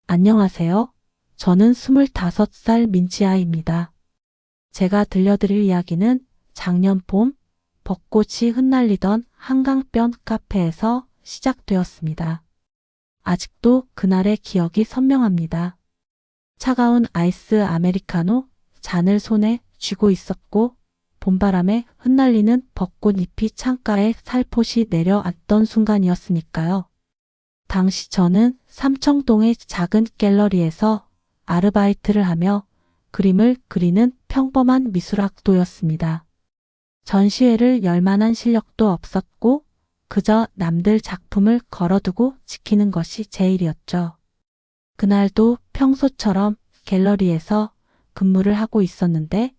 안녕하세요. 저는 25살 민지아입니다. 제가 들려드릴 이야기는 작년 봄 벚꽃이 흩날리던 한강변 카페에서 시작되었습니다. 아직도 그날의 기억이 선명합니다. 차가운 아이스 아메리카노 잔을 손에 쥐고 있었고 봄바람에 흩날리는 벚꽃잎이 창가에 살포시 내려앉던 순간이었으니까요. 당시 저는 삼청동의 작은 갤러리에서 아르바이트를 하며 그림을 그리는 평범한 미술학도였습니다. 전시회를 열 만한 실력도 없었고 그저 남들 작품을 걸어두고 지키는 것이 제 일이었죠. 그날도 평소처럼 갤러리에서 근무를 하고 있었는데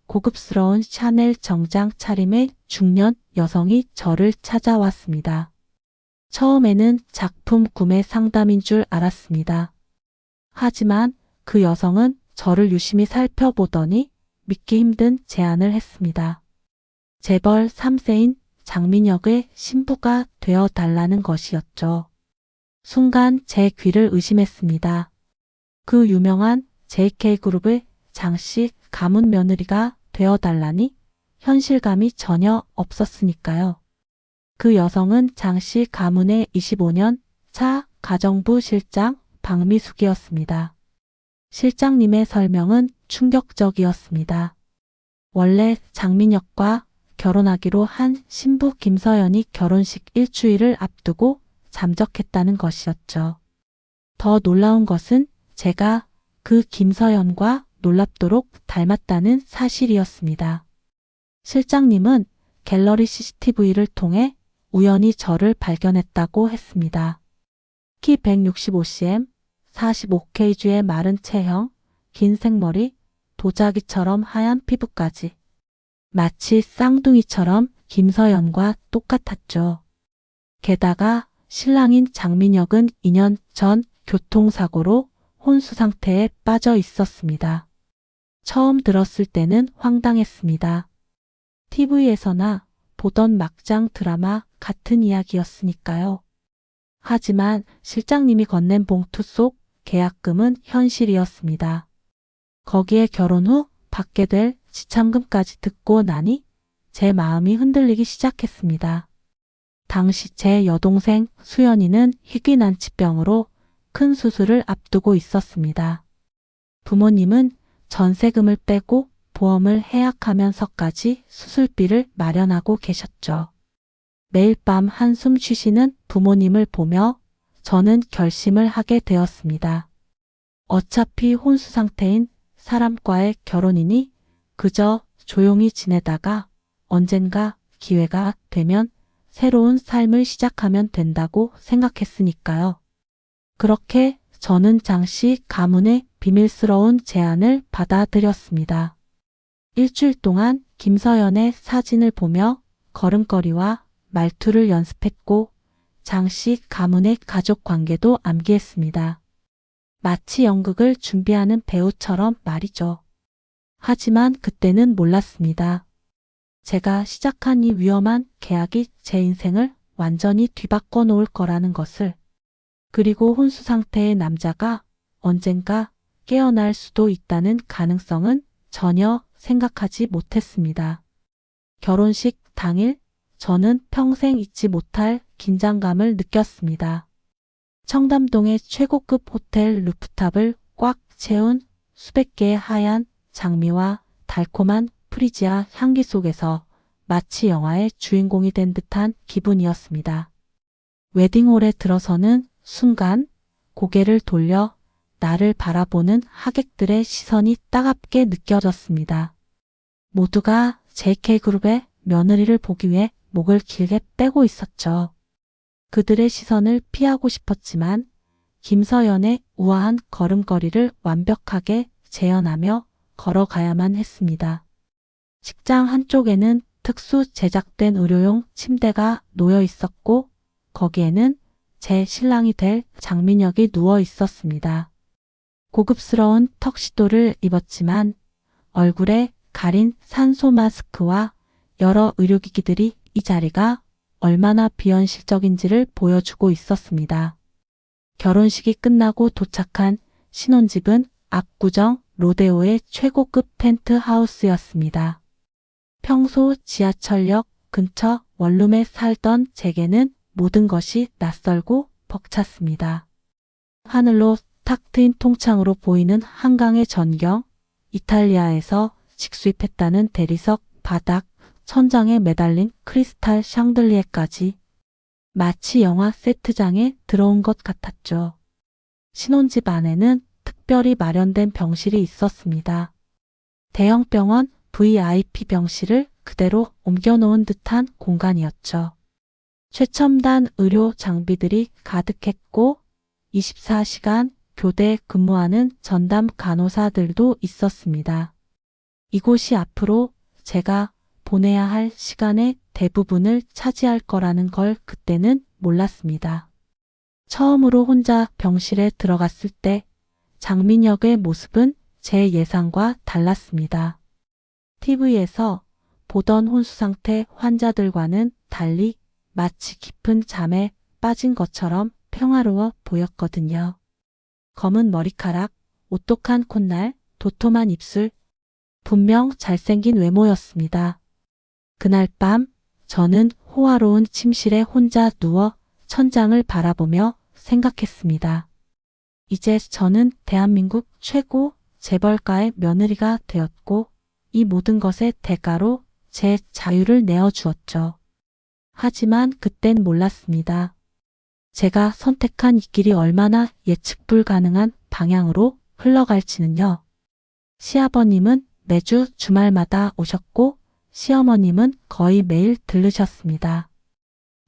고급스러운 샤넬 정장 차림의 중년 여성이 저를 찾아왔습니다. 처음에는 작품 구매 상담인 줄 알았습니다. 하지만 그 여성은 저를 유심히 살펴보더니 믿기 힘든 제안을 했습니다. 재벌 3세인 장민혁의 신부가 되어 달라는 것이었죠. 순간 제 귀를 의심했습니다. 그 유명한 JK그룹의 장씨 가문 며느리가 되어 달라니 현실감이 전혀 없었으니까요. 그 여성은 장씨 가문의 25년 차 가정부 실장 박미숙이었습니다. 실장님의 설명은 충격적이었습니다. 원래 장민혁과 결혼하기로 한 신부 김서연이 결혼식 일주일을 앞두고 잠적했다는 것이었죠. 더 놀라운 것은 제가 그 김서연과 놀랍도록 닮았다는 사실이었습니다. 실장님은 갤러리 CCTV를 통해 우연히 저를 발견했다고 했습니다. 키 165cm, 45kg의 마른 체형, 긴 생머리, 도자기처럼 하얀 피부까지. 마치 쌍둥이처럼 김서연과 똑같았죠. 게다가 신랑인 장민혁은 2년 전 교통사고로 혼수 상태에 빠져 있었습니다. 처음 들었을 때는 황당했습니다. TV에서나 보던 막장 드라마 같은 이야기였으니까요. 하지만 실장님이 건넨 봉투 속 계약금은 현실이었습니다. 거기에 결혼 후 받게 될 지참금까지 듣고 나니 제 마음이 흔들리기 시작했습니다. 당시 제 여동생 수연이는 희귀난치병으로 큰 수술을 앞두고 있었습니다. 부모님은 전세금을 빼고 보험을 해약하면서까지 수술비를 마련하고 계셨죠. 매일 밤 한숨 쉬시는 부모님을 보며 저는 결심을 하게 되었습니다. 어차피 혼수 상태인 사람과의 결혼이니 그저 조용히 지내다가 언젠가 기회가 되면 새로운 삶을 시작하면 된다고 생각했으니까요. 그렇게 저는 장씨 가문의 비밀스러운 제안을 받아들였습니다. 일주일 동안 김서연의 사진을 보며 걸음걸이와 말투를 연습했고 장씨 가문의 가족 관계도 암기했습니다. 마치 연극을 준비하는 배우처럼 말이죠. 하지만 그때는 몰랐습니다. 제가 시작한 이 위험한 계약이 제 인생을 완전히 뒤바꿔 놓을 거라는 것을. 그리고 혼수 상태의 남자가 언젠가 깨어날 수도 있다는 가능성은 전혀 생각하지 못했습니다. 결혼식 당일 저는 평생 잊지 못할 긴장감을 느꼈습니다. 청담동의 최고급 호텔 루프탑을 꽉 채운 수백 개의 하얀 장미와 달콤한 프리지아 향기 속에서 마치 영화의 주인공이 된 듯한 기분이었습니다. 웨딩홀에 들어서는 순간 고개를 돌려 나를 바라보는 하객들의 시선이 따갑게 느껴졌습니다. 모두가 JK그룹의 며느리를 보기 위해 목을 길게 빼고 있었죠. 그들의 시선을 피하고 싶었지만 김서연의 우아한 걸음걸이를 완벽하게 재현하며 걸어가야만 했습니다. 식장 한쪽에는 특수 제작된 의료용 침대가 놓여 있었고 거기에는 제 신랑이 될 장민혁이 누워 있었습니다. 고급스러운 턱시도를 입었지만 얼굴에 가린 산소 마스크와 여러 의료기기들이 이 자리가 얼마나 비현실적인지를 보여주고 있었습니다. 결혼식이 끝나고 도착한 신혼집은 압구정 로데오의 최고급 펜트하우스였습니다. 평소 지하철역 근처 원룸에 살던 제게는 모든 것이 낯설고 벅찼습니다. 하늘로 탁 트인 통창으로 보이는 한강의 전경, 이탈리아에서 직수입했다는 대리석 바닥, 천장에 매달린 크리스탈 샹들리에까지 마치 영화 세트장에 들어온 것 같았죠. 신혼집 안에는 특별히 마련된 병실이 있었습니다. 대형 병원 VIP 병실을 그대로 옮겨놓은 듯한 공간이었죠. 최첨단 의료 장비들이 가득했고 24시간 교대 근무하는 전담 간호사들도 있었습니다. 이곳이 앞으로 제가 보내야 할 시간의 대부분을 차지할 거라는 걸 그때는 몰랐습니다. 처음으로 혼자 병실에 들어갔을 때 장민혁의 모습은 제 예상과 달랐습니다. TV에서 보던 혼수상태 환자들과는 달리 마치 깊은 잠에 빠진 것처럼 평화로워 보였거든요. 검은 머리카락, 오똑한 콧날, 도톰한 입술, 분명 잘생긴 외모였습니다. 그날 밤 저는 호화로운 침실에 혼자 누워 천장을 바라보며 생각했습니다. 이제 저는 대한민국 최고 재벌가의 며느리가 되었고 이 모든 것의 대가로 제 자유를 내어주었죠. 하지만 그땐 몰랐습니다. 제가 선택한 이 길이 얼마나 예측 불가능한 방향으로 흘러갈지는요. 시아버님은 매주 주말마다 오셨고 시어머님은 거의 매일 들르셨습니다.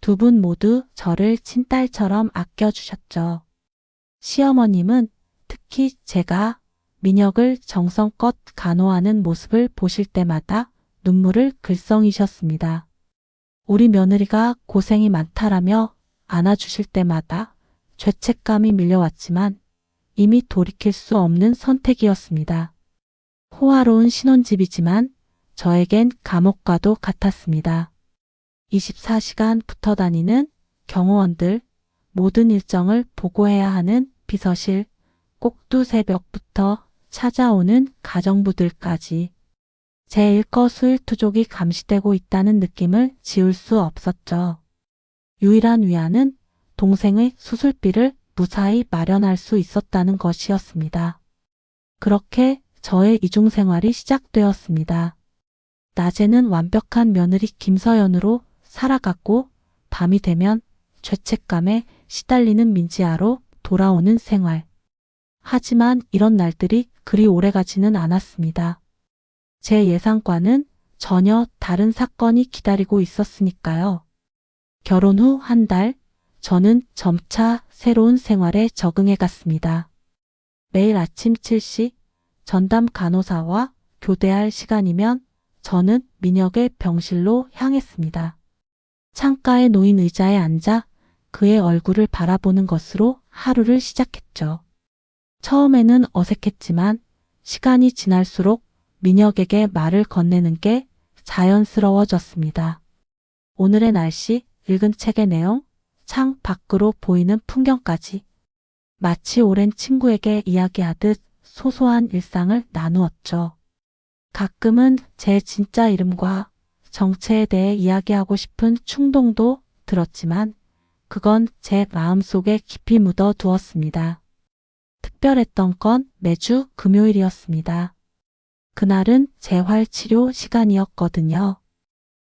두 분 모두 저를 친딸처럼 아껴주셨죠. 시어머님은 특히 제가 민혁을 정성껏 간호하는 모습을 보실 때마다 눈물을 글썽이셨습니다. 우리 며느리가 고생이 많다라며 안아주실 때마다 죄책감이 밀려왔지만 이미 돌이킬 수 없는 선택이었습니다. 호화로운 신혼집이지만 저에겐 감옥과도 같았습니다. 24시간 붙어 다니는 경호원들, 모든 일정을 보고해야 하는 비서실, 꼭두 새벽부터 찾아오는 가정부들까지 제 일거수일투족이 감시되고 있다는 느낌을 지울 수 없었죠. 유일한 위안은 동생의 수술비를 무사히 마련할 수 있었다는 것이었습니다. 그렇게 저의 이중생활이 시작되었습니다. 낮에는 완벽한 며느리 김서연으로 살아갔고 밤이 되면 죄책감에 시달리는 민지아로 돌아오는 생활. 하지만 이런 날들이 그리 오래가지는 않았습니다. 제 예상과는 전혀 다른 사건이 기다리고 있었으니까요. 결혼 후 한 달, 저는 점차 새로운 생활에 적응해 갔습니다. 매일 아침 7시 전담 간호사와 교대할 시간이면 저는 민혁의 병실로 향했습니다. 창가에 놓인 의자에 앉아 그의 얼굴을 바라보는 것으로 하루를 시작했죠. 처음에는 어색했지만 시간이 지날수록 민혁에게 말을 건네는 게 자연스러워졌습니다. 오늘의 날씨, 읽은 책의 내용, 창 밖으로 보이는 풍경까지 마치 오랜 친구에게 이야기하듯 소소한 일상을 나누었죠. 가끔은 제 진짜 이름과 정체에 대해 이야기하고 싶은 충동도 들었지만 그건 제 마음속에 깊이 묻어 두었습니다. 특별했던 건 매주 금요일이었습니다. 그날은 재활치료 시간이었거든요.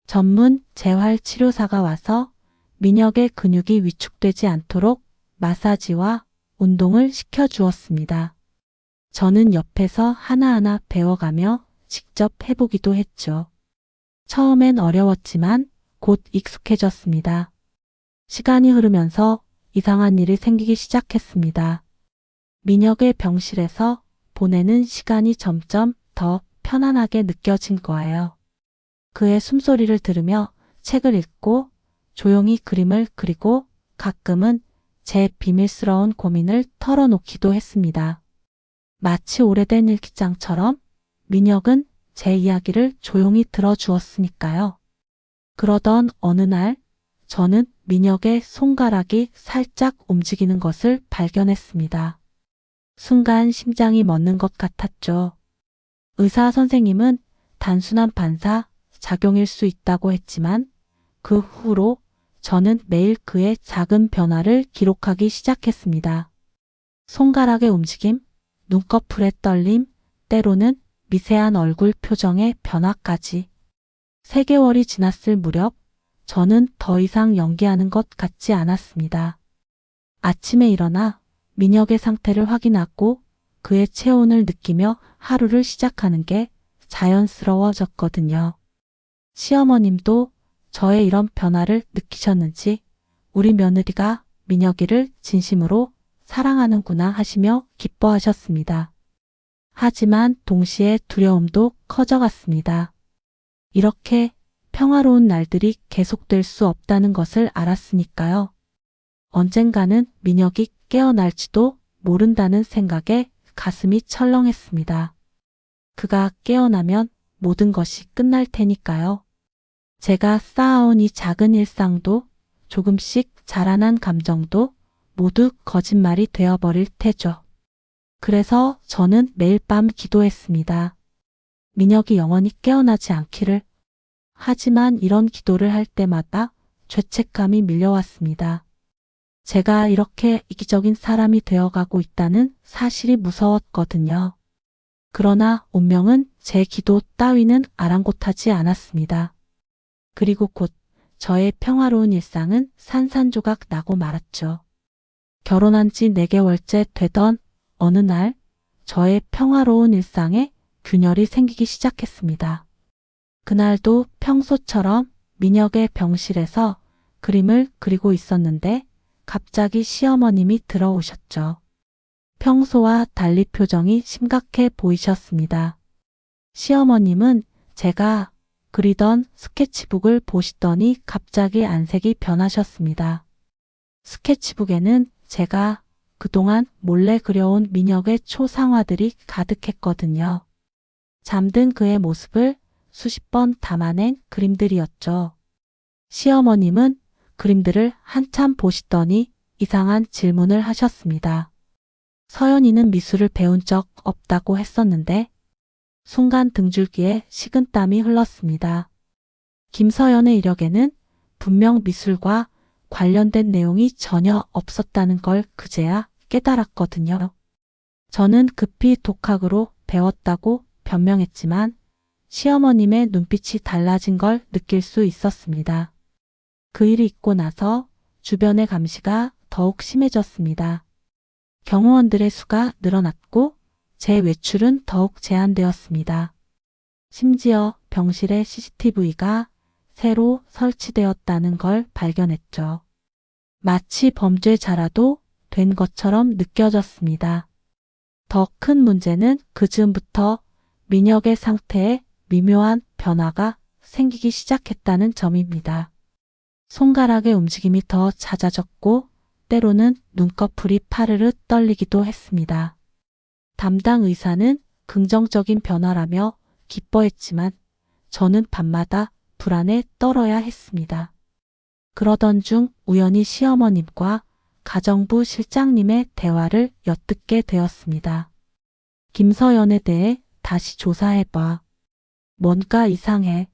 전문 재활치료사가 와서 민혁의 근육이 위축되지 않도록 마사지와 운동을 시켜주었습니다. 저는 옆에서 하나하나 배워가며 직접 해보기도 했죠. 처음엔 어려웠지만 곧 익숙해졌습니다. 시간이 흐르면서 이상한 일이 생기기 시작했습니다. 민혁의 병실에서 보내는 시간이 점점 더 편안하게 느껴진 거예요. 그의 숨소리를 들으며 책을 읽고 조용히 그림을 그리고 가끔은 제 비밀스러운 고민을 털어놓기도 했습니다. 마치 오래된 일기장처럼 민혁은 제 이야기를 조용히 들어주었으니까요. 그러던 어느 날 저는 민혁의 손가락이 살짝 움직이는 것을 발견했습니다. 순간 심장이 멎는 것 같았죠. 의사 선생님은 단순한 반사 작용일 수 있다고 했지만 그 후로 저는 매일 그의 작은 변화를 기록하기 시작했습니다. 손가락의 움직임, 눈꺼풀의 떨림, 때로는 미세한 얼굴 표정의 변화까지. 3개월이 지났을 무렵 저는 더 이상 연기하는 것 같지 않았습니다. 아침에 일어나 민혁의 상태를 확인하고 그의 체온을 느끼며 하루를 시작하는 게 자연스러워졌거든요. 시어머님도 저의 이런 변화를 느끼셨는지 우리 며느리가 민혁이를 진심으로 사랑하는구나 하시며 기뻐하셨습니다. 하지만 동시에 두려움도 커져갔습니다. 이렇게 평화로운 날들이 계속될 수 없다는 것을 알았으니까요. 언젠가는 민혁이 깨어날지도 모른다는 생각에 가슴이 철렁했습니다. 그가 깨어나면 모든 것이 끝날 테니까요. 제가 쌓아온 이 작은 일상도 조금씩 자라난 감정도 모두 거짓말이 되어버릴 테죠. 그래서 저는 매일 밤 기도했습니다. 민혁이 영원히 깨어나지 않기를. 하지만 이런 기도를 할 때마다 죄책감이 밀려왔습니다. 제가 이렇게 이기적인 사람이 되어가고 있다는 사실이 무서웠거든요. 그러나 운명은 제 기도 따위는 아랑곳하지 않았습니다. 그리고 곧 저의 평화로운 일상은 산산조각 나고 말았죠. 결혼한 지 4개월째 되던 어느 날 저의 평화로운 일상에 균열이 생기기 시작했습니다. 그날도 평소처럼 민혁의 병실에서 그림을 그리고 있었는데 갑자기 시어머님이 들어오셨죠. 평소와 달리 표정이 심각해 보이셨습니다. 시어머님은 제가 그리던 스케치북을 보시더니 갑자기 안색이 변하셨습니다. 스케치북에는 제가 그동안 몰래 그려온 민혁의 초상화들이 가득했거든요. 잠든 그의 모습을 수십 번 담아낸 그림들이었죠. 시어머님은 그림들을 한참 보시더니 이상한 질문을 하셨습니다. 서연이는 미술을 배운 적 없다고 했었는데 순간 등줄기에 식은땀이 흘렀습니다. 김서연의 이력에는 분명 미술과 관련된 내용이 전혀 없었다는 걸 그제야 깨달았거든요. 저는 급히 독학으로 배웠다고 변명했지만 시어머님의 눈빛이 달라진 걸 느낄 수 있었습니다. 그 일이 있고 나서 주변의 감시가 더욱 심해졌습니다. 경호원들의 수가 늘어났고 제 외출은 더욱 제한되었습니다. 심지어 병실에 CCTV가 새로 설치되었다는 걸 발견했죠. 마치 범죄자라도 된 것처럼 느껴졌습니다. 더 큰 문제는 그 즈음부터 민혁의 상태에 미묘한 변화가 생기기 시작했다는 점입니다. 손가락의 움직임이 더 잦아졌고 때로는 눈꺼풀이 파르르 떨리기도 했습니다. 담당 의사는 긍정적인 변화라며 기뻐했지만 저는 밤마다 불안에 떨어야 했습니다. 그러던 중 우연히 시어머님과 가정부 실장님의 대화를 엿듣게 되었습니다. 김서연에 대해 다시 조사해봐. 뭔가 이상해.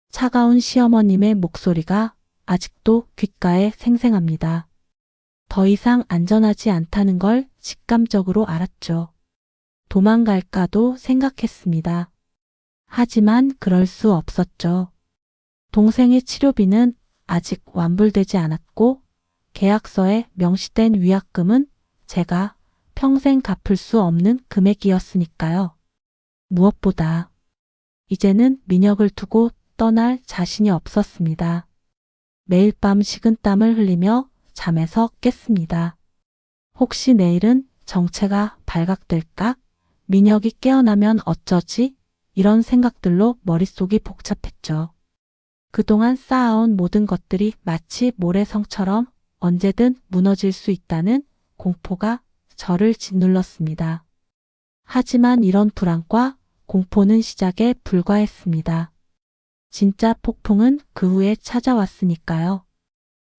차가운 시어머님의 목소리가 아직도 귓가에 생생합니다. 더 이상 안전하지 않다는 걸 직감적으로 알았죠. 도망갈까도 생각했습니다. 하지만 그럴 수 없었죠. 동생의 치료비는 아직 완불되지 않았고 계약서에 명시된 위약금은 제가 평생 갚을 수 없는 금액이었으니까요. 무엇보다 이제는 민혁을 두고 떠날 자신이 없었습니다. 매일 밤 식은땀을 흘리며 잠에서 깼습니다. 혹시 내일은 정체가 발각될까? 민혁이 깨어나면 어쩌지? 이런 생각들로 머릿속이 복잡했죠. 그동안 쌓아온 모든 것들이 마치 모래성처럼 언제든 무너질 수 있다는 공포가 저를 짓눌렀습니다. 하지만 이런 불안과 공포는 시작에 불과했습니다. 진짜 폭풍은 그 후에 찾아왔으니까요.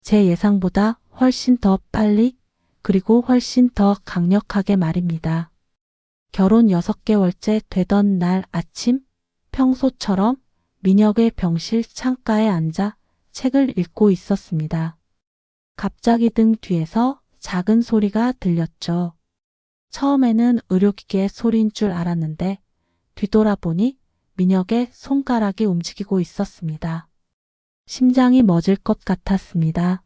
제 예상보다 훨씬 더 빨리 그리고 훨씬 더 강력하게 말입니다. 결혼 6개월째 되던 날 아침 평소처럼 민혁의 병실 창가에 앉아 책을 읽고 있었습니다. 갑자기 등 뒤에서 작은 소리가 들렸죠. 처음에는 의료기계 소리인 줄 알았는데 뒤돌아보니 민혁의 손가락이 움직이고 있었습니다. 심장이 멎을 것 같았습니다.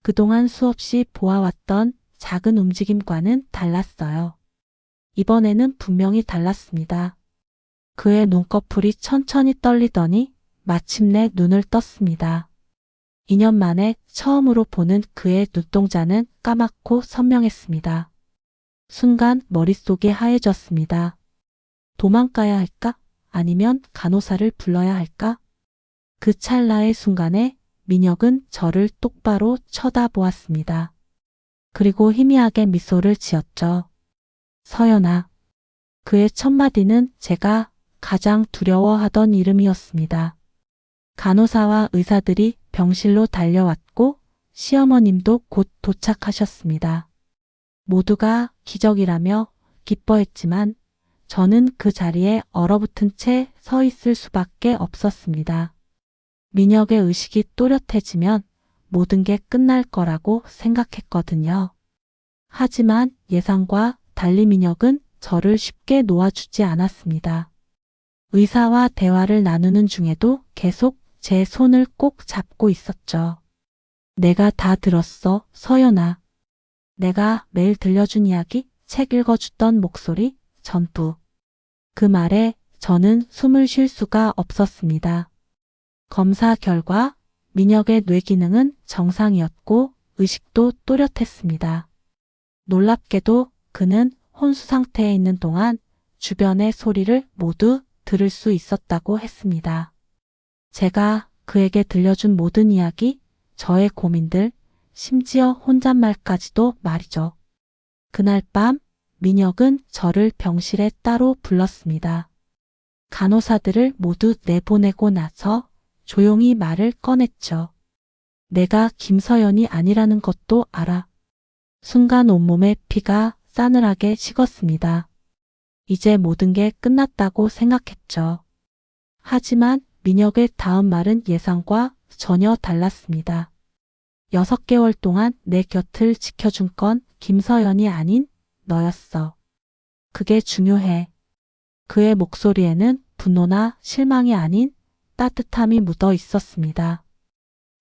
그동안 수없이 보아왔던 작은 움직임과는 달랐어요. 이번에는 분명히 달랐습니다. 그의 눈꺼풀이 천천히 떨리더니 마침내 눈을 떴습니다. 2년 만에 처음으로 보는 그의 눈동자는 까맣고 선명했습니다. 순간 머릿속이 하얘졌습니다. 도망가야 할까? 아니면 간호사를 불러야 할까? 그 찰나의 순간에 민혁은 저를 똑바로 쳐다보았습니다. 그리고 희미하게 미소를 지었죠. 서연아. 그의 첫 마디는 제가 가장 두려워하던 이름이었습니다. 간호사와 의사들이 병실로 달려왔고 시어머님도 곧 도착하셨습니다. 모두가 기적이라며 기뻐했지만 저는 그 자리에 얼어붙은 채 서 있을 수밖에 없었습니다. 민혁의 의식이 또렷해지면 모든 게 끝날 거라고 생각했거든요. 하지만 예상과 달리 민혁은 저를 쉽게 놓아주지 않았습니다. 의사와 대화를 나누는 중에도 계속 제 손을 꼭 잡고 있었죠. 내가 다 들었어, 서연아. 내가 매일 들려준 이야기, 책 읽어주던 목소리, 전부. 그 말에 저는 숨을 쉴 수가 없었습니다. 검사 결과 민혁의 뇌 기능은 정상이었고 의식도 또렷했습니다. 놀랍게도 그는 혼수 상태에 있는 동안 주변의 소리를 모두 들을 수 있었다고 했습니다. 제가 그에게 들려준 모든 이야기, 저의 고민들, 심지어 혼잣말까지도 말이죠. 그날 밤 민혁은 저를 병실에 따로 불렀습니다. 간호사들을 모두 내보내고 나서 조용히 말을 꺼냈죠. 내가 김서연이 아니라는 것도 알아. 순간 온몸에 피가 싸늘하게 식었습니다. 이제 모든 게 끝났다고 생각했죠. 하지만 민혁의 다음 말은 예상과 전혀 달랐습니다. 6개월 동안 내 곁을 지켜준 건 김서연이 아닌 너였어. 그게 중요해. 그의 목소리에는 분노나 실망이 아닌 따뜻함이 묻어 있었습니다.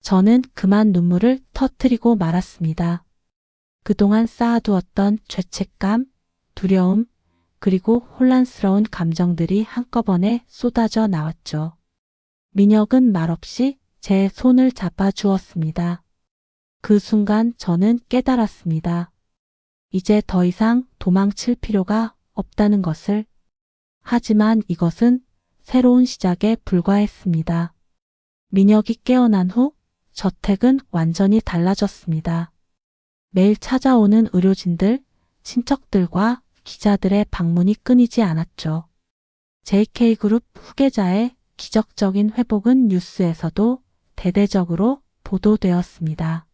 저는 그만 눈물을 터뜨리고 말았습니다. 그동안 쌓아두었던 죄책감, 두려움, 그리고 혼란스러운 감정들이 한꺼번에 쏟아져 나왔죠. 민혁은 말없이 제 손을 잡아주었습니다. 그 순간 저는 깨달았습니다. 이제 더 이상 도망칠 필요가 없다는 것을. 하지만 이것은 새로운 시작에 불과했습니다. 민혁이 깨어난 후 저택은 완전히 달라졌습니다. 매일 찾아오는 의료진들, 친척들과 기자들의 방문이 끊이지 않았죠. JK그룹 후계자의 기적적인 회복은 뉴스에서도 대대적으로 보도되었습니다.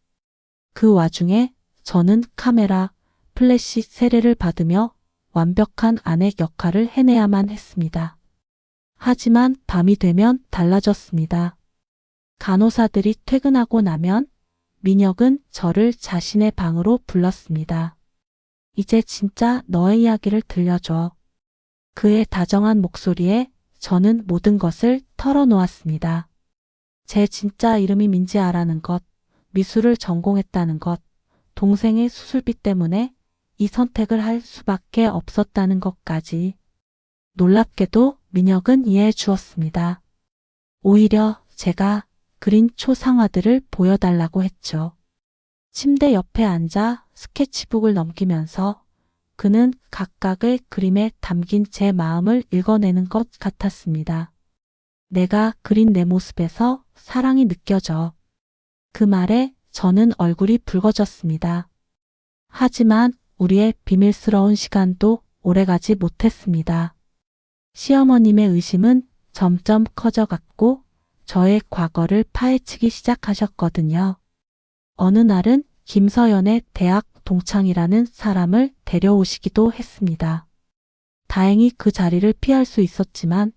그 와중에 저는 카메라, 플래시 세례를 받으며 완벽한 아내 역할을 해내야만 했습니다. 하지만 밤이 되면 달라졌습니다. 간호사들이 퇴근하고 나면 민혁은 저를 자신의 방으로 불렀습니다. 이제 진짜 너의 이야기를 들려줘. 그의 다정한 목소리에 저는 모든 것을 털어놓았습니다. 제 진짜 이름이 민지아라는 것, 미술을 전공했다는 것, 동생의 수술비 때문에 이 선택을 할 수밖에 없었다는 것까지. 놀랍게도 민혁은 이해해 주었습니다. 오히려 제가 그린 초상화들을 보여달라고 했죠. 침대 옆에 앉아 스케치북을 넘기면서 그는 각각의 그림에 담긴 제 마음을 읽어내는 것 같았습니다. 내가 그린 내 모습에서 사랑이 느껴져. 그 말에 저는 얼굴이 붉어졌습니다. 하지만 우리의 비밀스러운 시간도 오래가지 못했습니다. 시어머님의 의심은 점점 커져갔고 저의 과거를 파헤치기 시작하셨거든요. 어느 날은 김서연의 대학 동창이라는 사람을 데려오시기도 했습니다. 다행히 그 자리를 피할 수 있었지만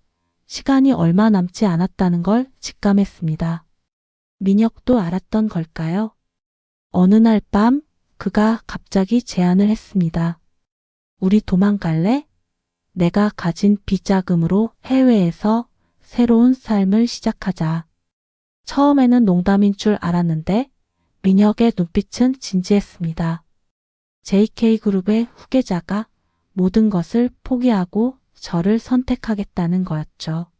시간이 얼마 남지 않았다는 걸 직감했습니다. 민혁도 알았던 걸까요? 어느 날 밤 그가 갑자기 제안을 했습니다. 우리 도망갈래? 내가 가진 비자금으로 해외에서 새로운 삶을 시작하자. 처음에는 농담인 줄 알았는데 민혁의 눈빛은 진지했습니다. JK그룹의 후계자가 모든 것을 포기하고 저를 선택하겠다는 거였죠.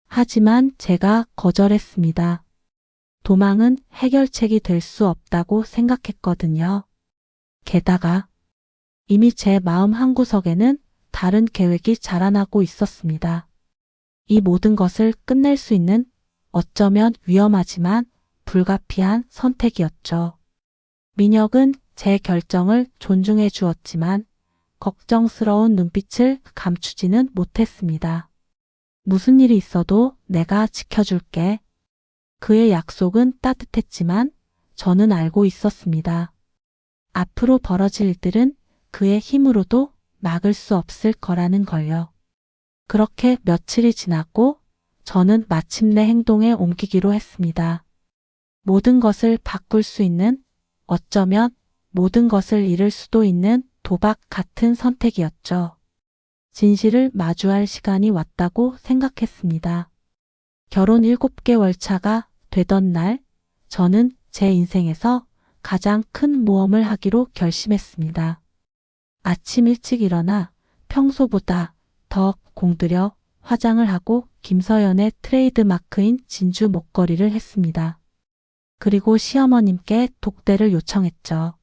하지만 제가 거절했습니다. 도망은 해결책이 될 수 없다고 생각했거든요. 게다가 이미 제 마음 한구석에는 다른 계획이 자라나고 있었습니다. 이 모든 것을 끝낼 수 있는 어쩌면 위험하지만 불가피한 선택이었죠. 민혁은 제 결정을 존중해 주었지만 걱정스러운 눈빛을 감추지는 못했습니다. 무슨 일이 있어도 내가 지켜줄게. 그의 약속은 따뜻했지만 저는 알고 있었습니다. 앞으로 벌어질 일들은 그의 힘으로도 막을 수 없을 거라는 걸요. 그렇게 며칠이 지났고 저는 마침내 행동에 옮기기로 했습니다. 모든 것을 바꿀 수 있는, 어쩌면 모든 것을 잃을 수도 있는 도박 같은 선택이었죠. 진실을 마주할 시간이 왔다고 생각했습니다. 결혼 7개월 차가 되던 날, 저는 제 인생에서 가장 큰 모험을 하기로 결심했습니다. 아침 일찍 일어나 평소보다 더 공들여 화장을 하고 김서연의 트레이드 마크인 진주 목걸이를 했습니다. 그리고 시어머님께 독대를 요청했죠.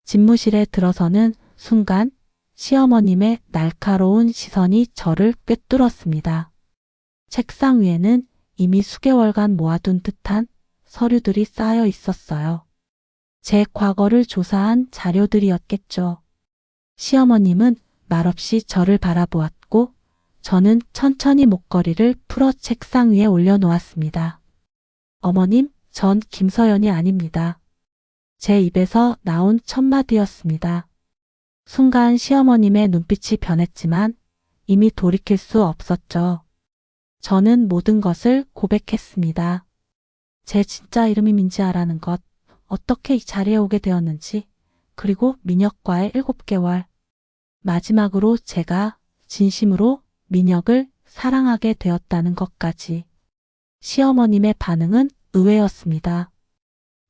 집무실에 들어서는 순간 시어머님의 날카로운 시선이 저를 꿰뚫었습니다. 책상 위에는 이미 수개월간 모아둔 듯한 서류들이 쌓여 있었어요. 제 과거를 조사한 자료들이었겠죠. 시어머님은 말없이 저를 바라보았고 저는 천천히 목걸이를 풀어 책상 위에 올려놓았습니다. 어머님, 전 김서연이 아닙니다. 제 입에서 나온 첫 마디였습니다. 순간 시어머님의 눈빛이 변했지만 이미 돌이킬 수 없었죠. 저는 모든 것을 고백했습니다. 제 진짜 이름이 민지아라는 것, 어떻게 이 자리에 오게 되었는지, 그리고 민혁과의 7개월. 마지막으로 제가 진심으로 민혁을 사랑하게 되었다는 것까지. 시어머님의 반응은 의외였습니다.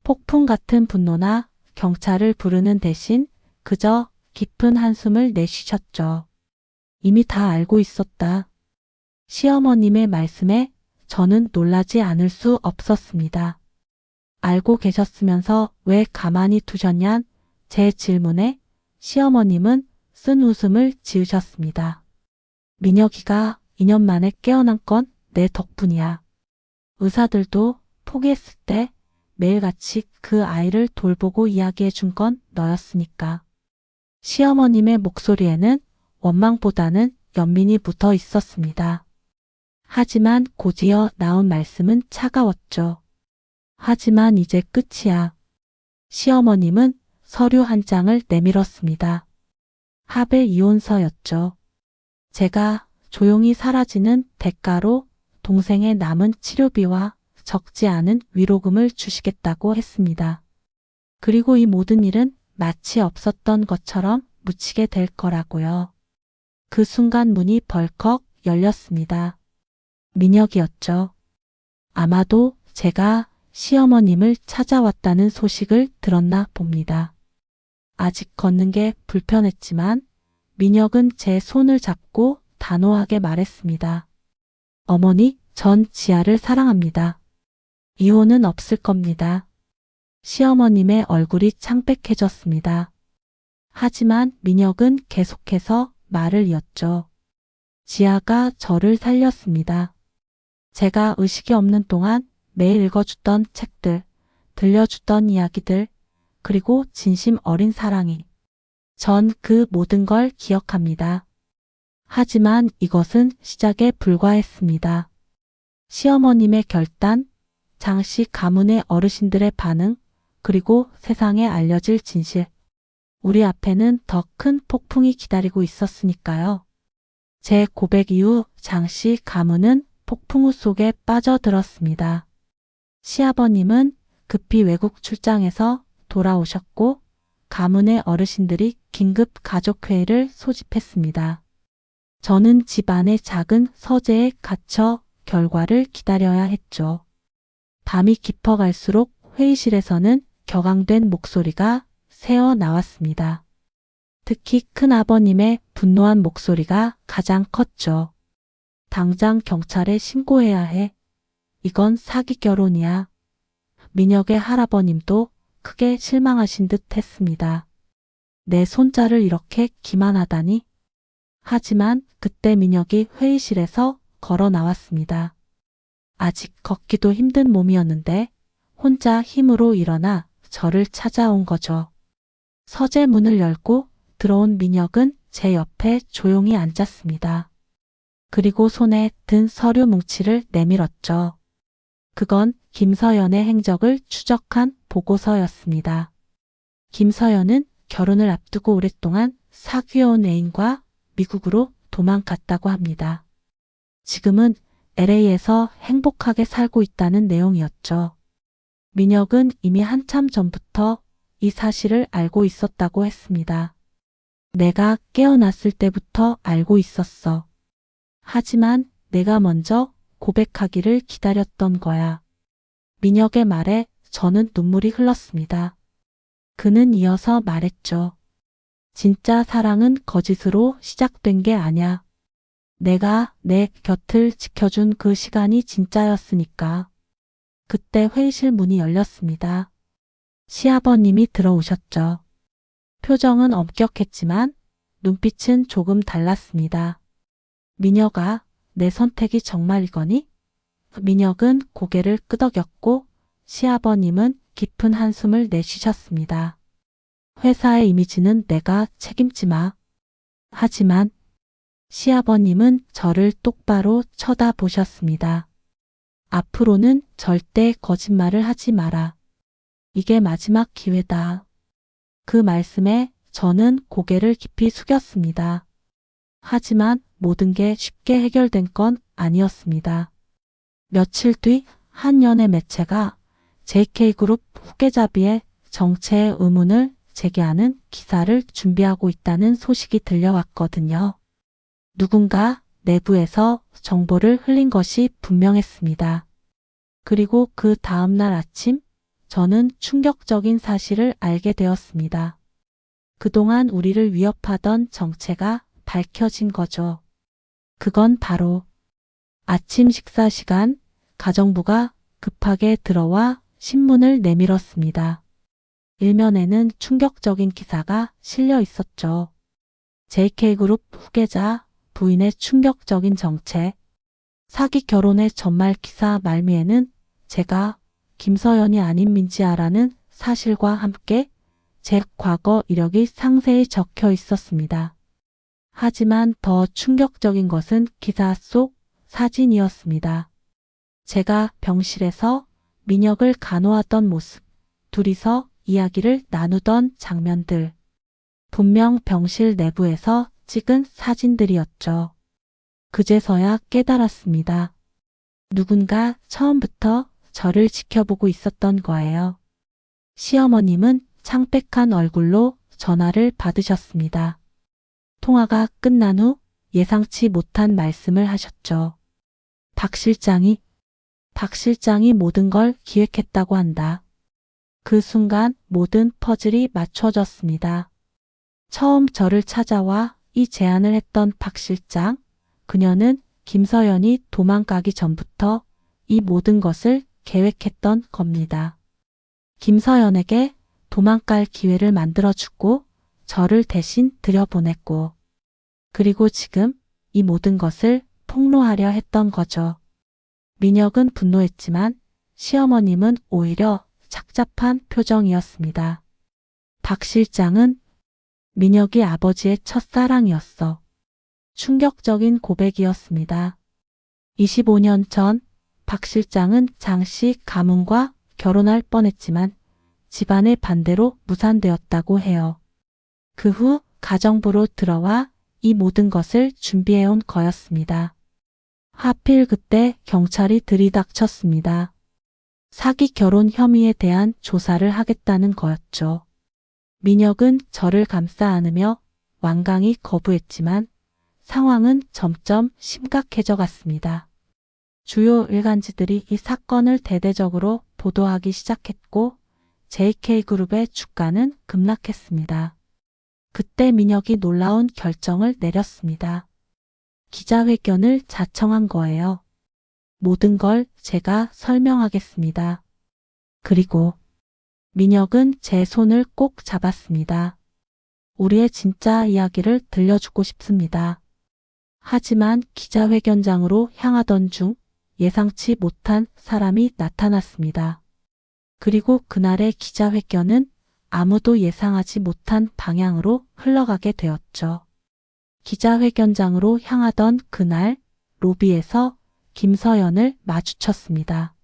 폭풍 같은 분노나 경찰을 부르는 대신 그저 깊은 한숨을 내쉬셨죠. 이미 다 알고 있었다. 시어머님의 말씀에 저는 놀라지 않을 수 없었습니다. 알고 계셨으면서 왜 가만히 두셨냔 제 질문에 시어머님은 쓴 웃음을 지으셨습니다. 민혁이가 2년 만에 깨어난 건 내 덕분이야. 의사들도 포기했을 때 매일같이 그 아이를 돌보고 이야기해 준 건 너였으니까. 시어머님의 목소리에는 원망보다는 연민이 묻어 있었습니다. 하지만 곧이어 나온 말씀은 차가웠죠. 하지만 이제 끝이야. 시어머님은 서류 한 장을 내밀었습니다. 합의 이혼서였죠. 제가 조용히 사라지는 대가로 동생의 남은 치료비와 적지 않은 위로금을 주시겠다고 했습니다. 그리고 이 모든 일은 마치 없었던 것처럼 묻히게 될 거라고요. 그 순간 문이 벌컥 열렸습니다. 민혁이었죠. 아마도 제가 시어머님을 찾아왔다는 소식을 들었나 봅니다. 아직 걷는 게 불편했지만 민혁은 제 손을 잡고 단호하게 말했습니다. 어머니, 전 지아를 사랑합니다. 이혼은 없을 겁니다. 시어머님의 얼굴이 창백해졌습니다. 하지만 민혁은 계속해서 말을 이었죠. 지아가 저를 살렸습니다. 제가 의식이 없는 동안 매일 읽어주던 책들, 들려주던 이야기들, 그리고 진심 어린 사랑이. 전 그 모든 걸 기억합니다. 하지만 이것은 시작에 불과했습니다. 시어머님의 결단, 장씨 가문의 어르신들의 반응, 그리고 세상에 알려질 진실. 우리 앞에는 더 큰 폭풍이 기다리고 있었으니까요. 제 고백 이후 장 씨 가문은 폭풍우 속에 빠져들었습니다. 시아버님은 급히 외국 출장에서 돌아오셨고 가문의 어르신들이 긴급 가족회의를 소집했습니다. 저는 집 안의 작은 서재에 갇혀 결과를 기다려야 했죠. 밤이 깊어갈수록 회의실에서는 격앙된 목소리가 새어 나왔습니다. 특히 큰아버님의 분노한 목소리가 가장 컸죠. 당장 경찰에 신고해야 해. 이건 사기 결혼이야. 민혁의 할아버님도 크게 실망하신 듯 했습니다. 내 손자를 이렇게 기만하다니. 하지만 그때 민혁이 회의실에서 걸어 나왔습니다. 아직 걷기도 힘든 몸이었는데 혼자 힘으로 일어나 저를 찾아온 거죠. 서재 문을 열고 들어온 민혁은 제 옆에 조용히 앉았습니다. 그리고 손에 든 서류 뭉치를 내밀었죠. 그건 김서연의 행적을 추적한 보고서였습니다. 김서연은 결혼을 앞두고 오랫동안 사귀어온 애인과 미국으로 도망갔다고 합니다. 지금은 LA에서 행복하게 살고 있다는 내용이었죠. 민혁은 이미 한참 전부터 이 사실을 알고 있었다고 했습니다. 내가 깨어났을 때부터 알고 있었어. 하지만 내가 먼저 고백하기를 기다렸던 거야. 민혁의 말에 저는 눈물이 흘렀습니다. 그는 이어서 말했죠. 진짜 사랑은 거짓으로 시작된 게 아냐. 내가 내 곁을 지켜준 그 시간이 진짜였으니까. 그때 회의실 문이 열렸습니다. 시아버님이 들어오셨죠. 표정은 엄격했지만 눈빛은 조금 달랐습니다. 민혁아, 내 선택이 정말 이거니? 민혁은 고개를 끄덕였고 시아버님은 깊은 한숨을 내쉬셨습니다. 회사의 이미지는 내가 책임지 마. 하지만 시아버님은 저를 똑바로 쳐다보셨습니다. 앞으로는 절대 거짓말을 하지 마라. 이게 마지막 기회다. 그 말씀에 저는 고개를 깊이 숙였습니다. 하지만 모든 게 쉽게 해결된 건 아니었습니다. 며칠 뒤 한 연예 매체가 JK그룹 후계자비의 정체의 의문을 제기하는 기사를 준비하고 있다는 소식이 들려왔거든요. 누군가 내부에서 정보를 흘린 것이 분명했습니다. 그리고 그 다음날 아침 저는 충격적인 사실을 알게 되었습니다. 그동안 우리를 위협하던 정체가 밝혀진 거죠. 그건 바로 아침 식사 시간 가정부가 급하게 들어와 신문을 내밀었습니다. 일면에는 충격적인 기사가 실려 있었죠. JK그룹 후계자 부인의 충격적인 정체, 사기 결혼의 전말 기사 말미에는 제가 김서연이 아닌 민지아라는 사실과 함께 제 과거 이력이 상세히 적혀 있었습니다. 하지만 더 충격적인 것은 기사 속 사진이었습니다. 제가 병실에서 민혁을 간호하던 모습, 둘이서 이야기를 나누던 장면들, 분명 병실 내부에서 찍은 사진들이었죠. 그제서야 깨달았습니다. 누군가 처음부터 저를 지켜보고 있었던 거예요. 시어머님은 창백한 얼굴로 전화를 받으셨습니다. 통화가 끝난 후 예상치 못한 말씀을 하셨죠. 박 실장이 모든 걸 기획했다고 한다. 그 순간 모든 퍼즐이 맞춰졌습니다. 처음 저를 찾아와 이 제안을 했던 박 실장, 그녀는 김서연이 도망가기 전부터 이 모든 것을 계획했던 겁니다. 김서연에게 도망갈 기회를 만들어주고 저를 대신 들여보냈고, 그리고 지금 이 모든 것을 폭로하려 했던 거죠. 민혁은 분노했지만 시어머님은 오히려 착잡한 표정이었습니다. 박 실장은 민혁이 아버지의 첫사랑이었어. 충격적인 고백이었습니다. 25년 전 박 실장은 장 씨 가문과 결혼할 뻔했지만 집안의 반대로 무산되었다고 해요. 그 후 가정부로 들어와 이 모든 것을 준비해온 거였습니다. 하필 그때 경찰이 들이닥쳤습니다. 사기 결혼 혐의에 대한 조사를 하겠다는 거였죠. 민혁은 저를 감싸 안으며 완강히 거부했지만 상황은 점점 심각해져 갔습니다. 주요 일간지들이 이 사건을 대대적으로 보도하기 시작했고 JK그룹의 주가는 급락했습니다. 그때 민혁이 놀라운 결정을 내렸습니다. 기자회견을 자청한 거예요. 모든 걸 제가 설명하겠습니다. 그리고 민혁은 제 손을 꼭 잡았습니다. 우리의 진짜 이야기를 들려주고 싶습니다. 하지만 기자회견장으로 향하던 중 예상치 못한 사람이 나타났습니다. 그리고 그날의 기자회견은 아무도 예상하지 못한 방향으로 흘러가게 되었죠. 기자회견장으로 향하던 그날 로비에서 김서연을 마주쳤습니다.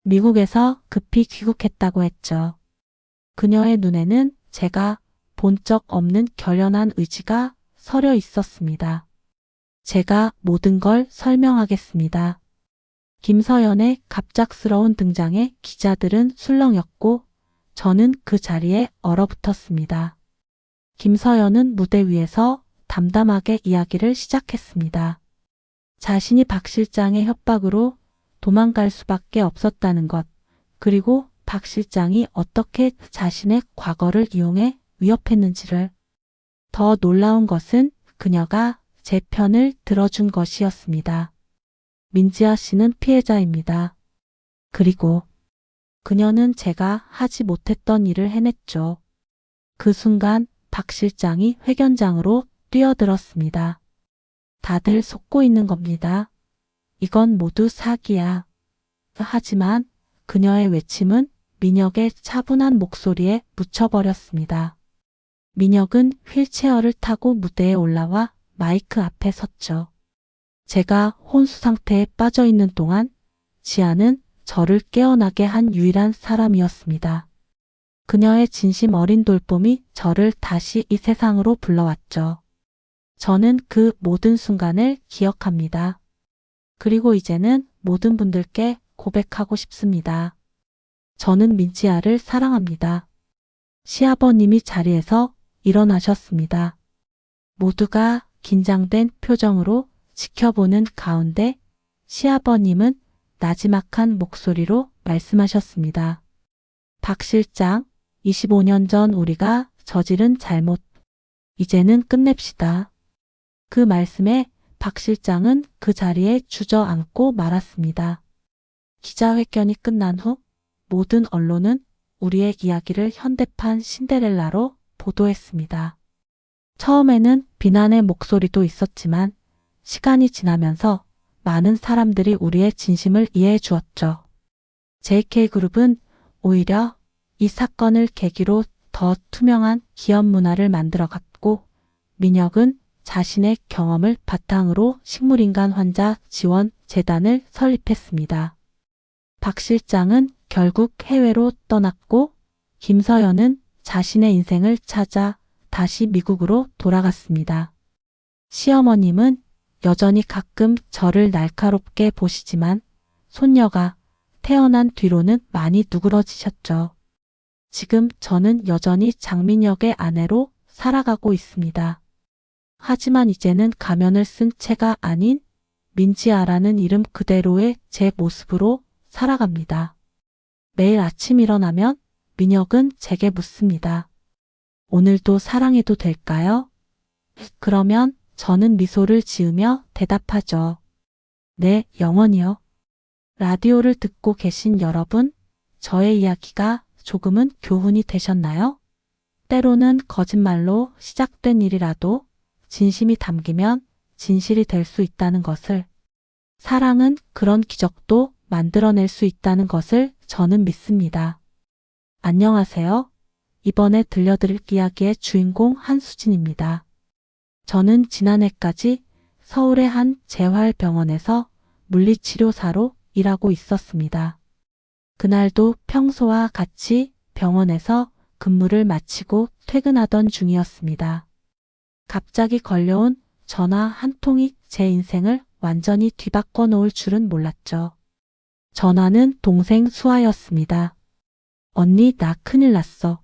미국에서 급히 귀국했다고 했죠. 그녀의 눈에는 제가 본 적 없는 결연한 의지가 서려 있었습니다. 제가 모든 걸 설명하겠습니다. 김서연의 갑작스러운 등장에 기자들은 술렁였고 저는 그 자리에 얼어붙었습니다. 김서연은 무대 위에서 담담하게 이야기를 시작했습니다. 자신이 박 실장의 협박으로 도망갈 수밖에 없었다는 것, 그리고 박 실장이 어떻게 자신의 과거를 이용해 위협했는지를. 더 놀라운 것은 그녀가 제 편을 들어준 것이었습니다. 민지아 씨는 피해자입니다. 그리고 그녀는 제가 하지 못했던 일을 해냈죠. 그 순간 박 실장이 회견장으로 뛰어들었습니다. 다들 속고 있는 겁니다. 이건 모두 사기야. 하지만 그녀의 외침은 민혁의 차분한 목소리에 묻혀버렸습니다. 민혁은 휠체어를 타고 무대에 올라와 마이크 앞에 섰죠. 제가 혼수 상태에 빠져 있는 동안 지아는 저를 깨어나게 한 유일한 사람이었습니다. 그녀의 진심 어린 돌봄이 저를 다시 이 세상으로 불러왔죠. 저는 그 모든 순간을 기억합니다. 그리고 이제는 모든 분들께 고백하고 싶습니다. 저는 민지아를 사랑합니다. 시아버님이 자리에서 일어나셨습니다. 모두가 긴장된 표정으로 지켜보는 가운데 시아버님은 나지막한 목소리로 말씀하셨습니다. 박 실장, 25년 전 우리가 저지른 잘못, 이제는 끝냅시다. 그 말씀에 박 실장은 그 자리에 주저앉고 말았습니다. 기자회견이 끝난 후 모든 언론은 우리의 이야기를 현대판 신데렐라로 보도했습니다. 처음에는 비난의 목소리도 있었지만 시간이 지나면서 많은 사람들이 우리의 진심을 이해해 주었죠. JK그룹은 오히려 이 사건을 계기로 더 투명한 기업 문화를 만들어갔고 민혁은 자신의 경험을 바탕으로 식물인간 환자 지원 재단을 설립했습니다. 박 실장은 결국 해외로 떠났고 김서연은 자신의 인생을 찾아 다시 미국으로 돌아갔습니다. 시어머님은 여전히 가끔 저를 날카롭게 보시지만 손녀가 태어난 뒤로는 많이 누그러지셨죠. 지금 저는 여전히 장민혁의 아내로 살아가고 있습니다. 하지만 이제는 가면을 쓴 채가 아닌 민지아라는 이름 그대로의 제 모습으로 살아갑니다. 매일 아침 일어나면 민혁은 제게 묻습니다. 오늘도 사랑해도 될까요? 그러면 저는 미소를 지으며 대답하죠. 네, 영원히요. 라디오를 듣고 계신 여러분, 저의 이야기가 조금은 교훈이 되셨나요? 때로는 거짓말로 시작된 일이라도 진심이 담기면 진실이 될 수 있다는 것을, 사랑은 그런 기적도 만들어낼 수 있다는 것을 저는 믿습니다. 안녕하세요. 이번에 들려드릴 이야기의 주인공 한수진입니다. 저는 지난해까지 서울의 한 재활병원에서 물리치료사로 일하고 있었습니다. 그날도 평소와 같이 병원에서 근무를 마치고 퇴근하던 중이었습니다. 갑자기 걸려온 전화 한 통이 제 인생을 완전히 뒤바꿔 놓을 줄은 몰랐죠. 전화는 동생 수아였습니다. 언니, 나 큰일 났어.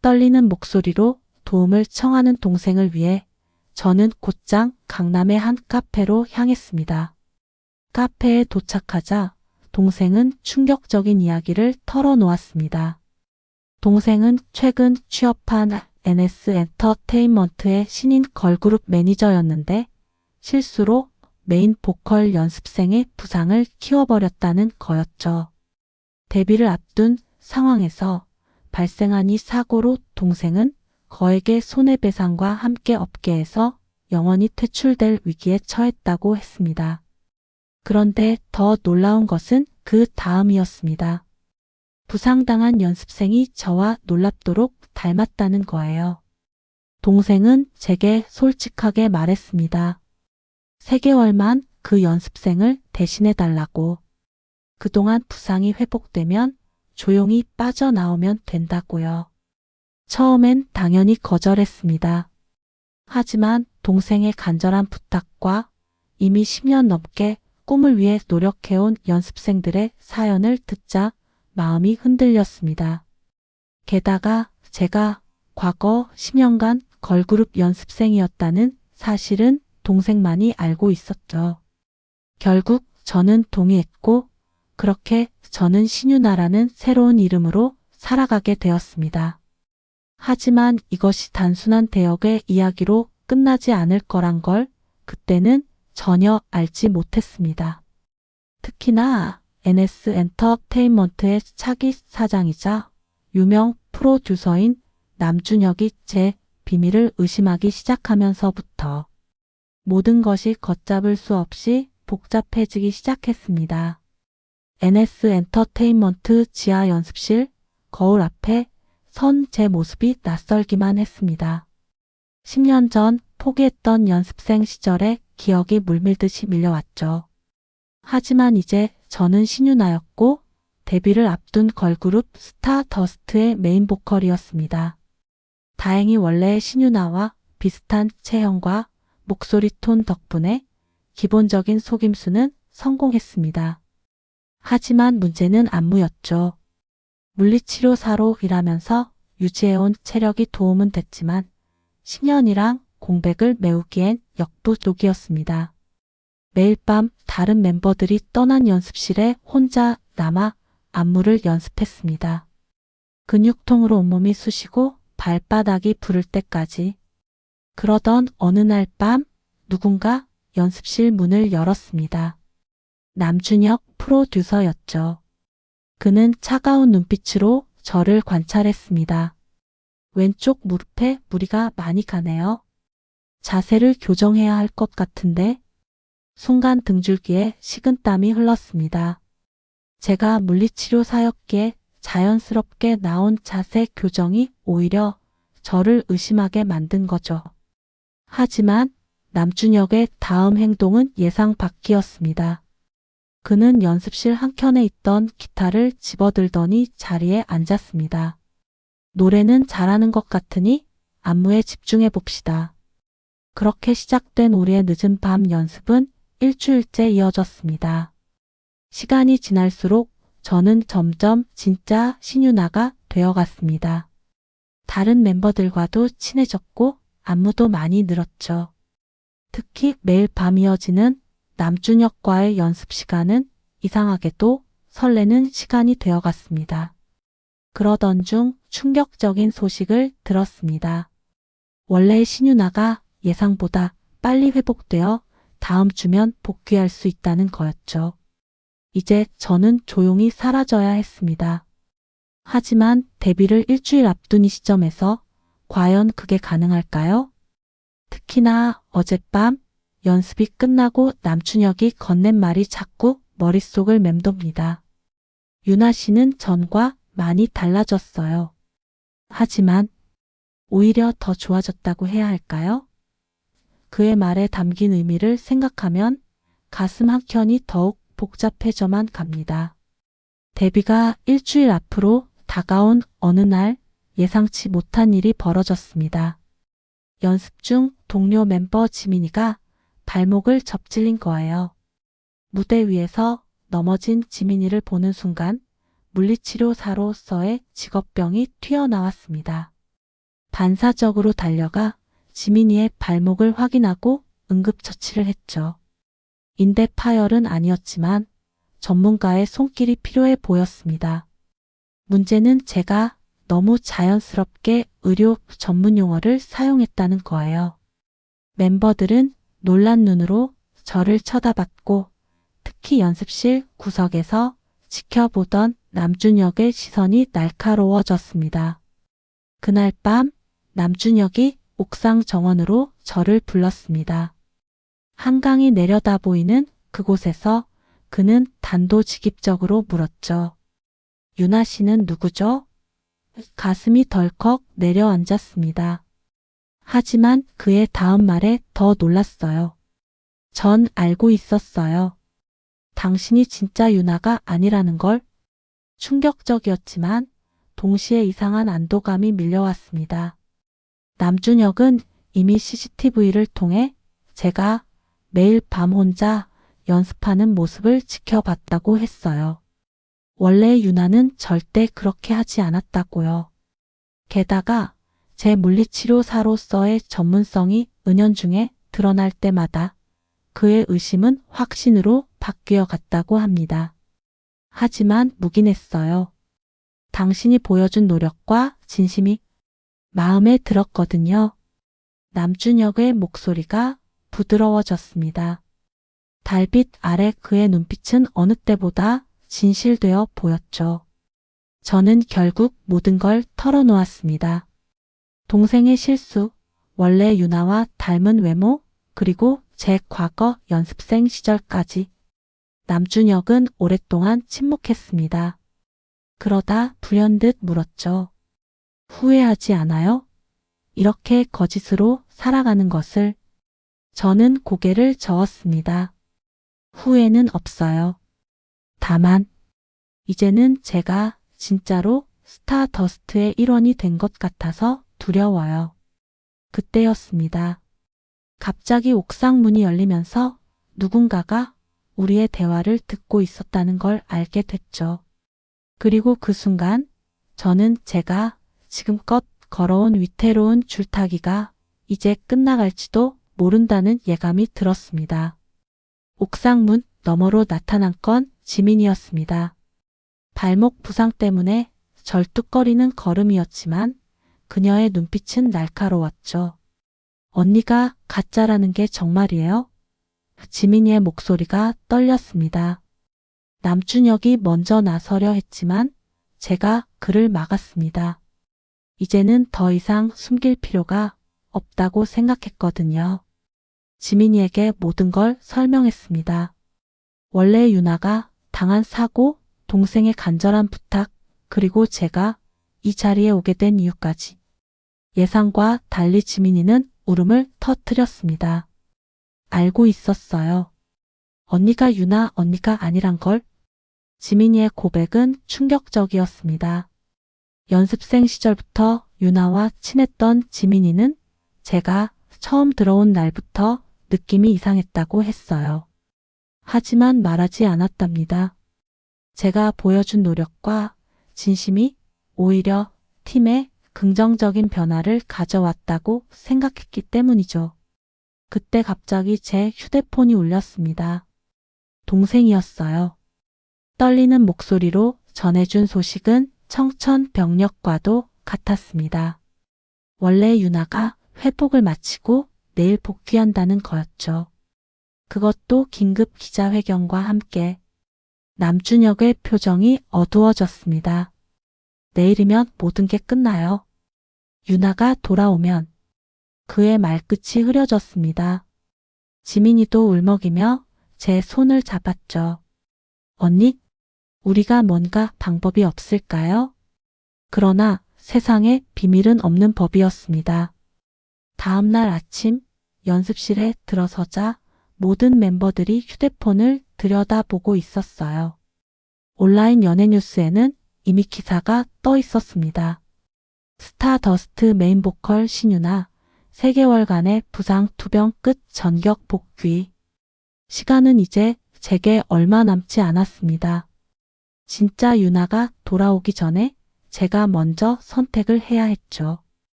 떨리는 목소리로 도움을 청하는 동생을 위해 저는 곧장 강남의 한 카페로 향했습니다. 카페에 도착하자 동생은 충격적인 이야기를 털어놓았습니다. 동생은 최근 취업한 NS 엔터테인먼트의 신인 걸그룹 매니저였는데 실수로 메인 보컬 연습생의 부상을 키워버렸다는 거였죠. 데뷔를 앞둔 상황에서 발생한 이 사고로 동생은 거액의 손해배상과 함께 업계에서 영원히 퇴출될 위기에 처했다고 했습니다. 그런데 더 놀라운 것은 그 다음이었습니다. 부상당한 연습생이 저와 놀랍도록 닮았다는 거예요. 동생은 제게 솔직하게 말했습니다. 3개월만 그 연습생을 대신해달라고. 그동안 부상이 회복되면 조용히 빠져나오면 된다고요. 처음엔 당연히 거절했습니다. 하지만 동생의 간절한 부탁과 이미 10년 넘게 꿈을 위해 노력해온 연습생들의 사연을 듣자 마음이 흔들렸습니다. 게다가 제가 과거 10년간 걸그룹 연습생이었다는 사실은 동생만이 알고 있었죠. 결국 저는 동의했고 그렇게 저는 신유나라는 새로운 이름으로 살아가게 되었습니다. 하지만 이것이 단순한 대역의 이야기로 끝나지 않을 거란 걸 그때는 전혀 알지 못했습니다. 특히나 NS 엔터테인먼트의 차기 사장이자 유명 프로듀서인 남준혁이 제 비밀을 의심하기 시작하면서부터 모든 것이 걷잡을 수 없이 복잡해지기 시작했습니다. NS 엔터테인먼트 지하 연습실 거울 앞에 선 제 모습이 낯설기만 했습니다. 10년 전 포기했던 연습생 시절의 기억이 물밀듯이 밀려왔죠. 하지만 이제 저는 신유나였고 데뷔를 앞둔 걸그룹 스타더스트의 메인 보컬이었습니다. 다행히 원래의 신유나와 비슷한 체형과 목소리 톤 덕분에 기본적인 속임수는 성공했습니다. 하지만 문제는 안무였죠. 물리치료사로 일하면서 유지해온 체력이 도움은 됐지만 10년이랑 공백을 메우기엔 역부족이었습니다. 매일 밤 다른 멤버들이 떠난 연습실에 혼자 남아 안무를 연습했습니다. 근육통으로 온몸이 쑤시고 발바닥이 부를 때까지. 그러던 어느 날 밤 누군가 연습실 문을 열었습니다. 남준혁 프로듀서였죠. 그는 차가운 눈빛으로 저를 관찰했습니다. 왼쪽 무릎에 무리가 많이 가네요. 자세를 교정해야 할 것 같은데. 순간 등줄기에 식은땀이 흘렀습니다. 제가 물리치료사였기에 자연스럽게 나온 자세 교정이 오히려 저를 의심하게 만든 거죠. 하지만 남준혁의 다음 행동은 예상 밖이었습니다. 그는 연습실 한켠에 있던 기타를 집어들더니 자리에 앉았습니다. 노래는 잘하는 것 같으니 안무에 집중해 봅시다. 그렇게 시작된 우리의 늦은 밤 연습은 일주일째 이어졌습니다. 시간이 지날수록 저는 점점 진짜 신유나가 되어갔습니다. 다른 멤버들과도 친해졌고 안무도 많이 늘었죠. 특히 매일 밤 이어지는 남준혁과의 연습 시간은 이상하게도 설레는 시간이 되어갔습니다. 그러던 중 충격적인 소식을 들었습니다. 원래의 신유나가 예상보다 빨리 회복되어 다음 주면 복귀할 수 있다는 거였죠. 이제 저는 조용히 사라져야 했습니다. 하지만 데뷔를 일주일 앞둔 이 시점에서 과연 그게 가능할까요? 특히나 어젯밤 연습이 끝나고 남준혁이 건넨 말이 자꾸 머릿속을 맴돕니다. 유나 씨는 전과 많이 달라졌어요. 하지만 오히려 더 좋아졌다고 해야 할까요? 그의 말에 담긴 의미를 생각하면 가슴 한켠이 더욱 복잡해져만 갑니다. 데뷔가 일주일 앞으로 다가온 어느 날 예상치 못한 일이 벌어졌습니다. 연습 중 동료 멤버 지민이가 발목을 접질린 거예요. 무대 위에서 넘어진 지민이를 보는 순간 물리치료사로서의 직업병이 튀어나왔습니다. 반사적으로 달려가 지민이의 발목을 확인하고 응급처치를 했죠. 인대 파열은 아니었지만 전문가의 손길이 필요해 보였습니다. 문제는 제가 너무 자연스럽게 의료 전문 용어를 사용했다는 거예요. 멤버들은 놀란 눈으로 저를 쳐다봤고 특히 연습실 구석에서 지켜보던 남준혁의 시선이 날카로워졌습니다. 그날 밤 남준혁이 옥상 정원으로 저를 불렀습니다. 한강이 내려다 보이는 그곳에서 그는 단도직입적으로 물었죠. 유나 씨는 누구죠? 가슴이 덜컥 내려앉았습니다. 하지만 그의 다음 말에 더 놀랐어요. 전 알고 있었어요. 당신이 진짜 유나가 아니라는 걸. 충격적이었지만 동시에 이상한 안도감이 밀려왔습니다. 남준혁은 이미 CCTV를 통해 제가 매일 밤 혼자 연습하는 모습을 지켜봤다고 했어요. 원래 유나는 절대 그렇게 하지 않았다고요. 게다가 제 물리치료사로서의 전문성이 은연중에 드러날 때마다 그의 의심은 확신으로 바뀌어 갔다고 합니다. 하지만 묵인했어요. 당신이 보여준 노력과 진심이 마음에 들었거든요. 남준혁의 목소리가 부드러워졌습니다. 달빛 아래 그의 눈빛은 어느 때보다 진실되어 보였죠. 저는 결국 모든 걸 털어놓았습니다. 동생의 실수, 원래 유나와 닮은 외모, 그리고 제 과거 연습생 시절까지. 남준혁은 오랫동안 침묵했습니다. 그러다 불현듯 물었죠. 후회하지 않아요? 이렇게 거짓으로 살아가는 것을. 저는 고개를 저었습니다. 후회는 없어요. 다만 이제는 제가 진짜로 스타더스트의 일원이 된 것 같아서 두려워요. 그때였습니다. 갑자기 옥상 문이 열리면서 누군가가 우리의 대화를 듣고 있었다는 걸 알게 됐죠. 그리고 그 순간 저는 제가 지금껏 걸어온 위태로운 줄타기가 이제 끝나갈지도 모른다는 예감이 들었습니다. 옥상 문 너머로 나타난 건 지민이었습니다. 발목 부상 때문에 절뚝거리는 걸음이었지만 그녀의 눈빛은 날카로웠죠. 언니가 가짜라는 게 정말이에요? 지민이의 목소리가 떨렸습니다. 남준혁이 먼저 나서려 했지만 제가 그를 막았습니다. 이제는 더 이상 숨길 필요가 없다고 생각했거든요. 지민이에게 모든 걸 설명했습니다. 원래 유나가 당한 사고, 동생의 간절한 부탁, 그리고 제가 이 자리에 오게 된 이유까지. 예상과 달리 지민이는 울음을 터뜨렸습니다. 알고 있었어요. 언니가 유나 언니가 아니란 걸. 지민이의 고백은 충격적이었습니다. 연습생 시절부터 유나와 친했던 지민이는 제가 처음 들어온 날부터 느낌이 이상했다고 했어요. 하지만 말하지 않았답니다. 제가 보여준 노력과 진심이 오히려 팀에 긍정적인 변화를 가져왔다고 생각했기 때문이죠. 그때 갑자기 제 휴대폰이 울렸습니다. 동생이었어요. 떨리는 목소리로 전해준 소식은 청천벽력과도 같았습니다. 원래 유나가 회복을 마치고 내일 복귀한다는 거였죠. 그것도 긴급 기자회견과 함께. 남준혁의 표정이 어두워졌습니다. 내일이면 모든 게 끝나요. 유나가 돌아오면. 그의 말끝이 흐려졌습니다. 지민이도 울먹이며 제 손을 잡았죠. 언니, 우리가 뭔가 방법이 없을까요? 그러나 세상에 비밀은 없는 법이었습니다. 다음 날 아침 연습실에 들어서자 모든 멤버들이 휴대폰을 들여다보고 있었어요. 온라인 연예 뉴스에는 이미 기사가 떠 있었습니다. 스타더스트 메인 보컬 신유나 3개월간의 부상 투병 끝 전격 복귀. 시간은 이제 제게 얼마 남지 않았습니다. 진짜 유나가 돌아오기 전에 제가 먼저 선택을 해야 했죠.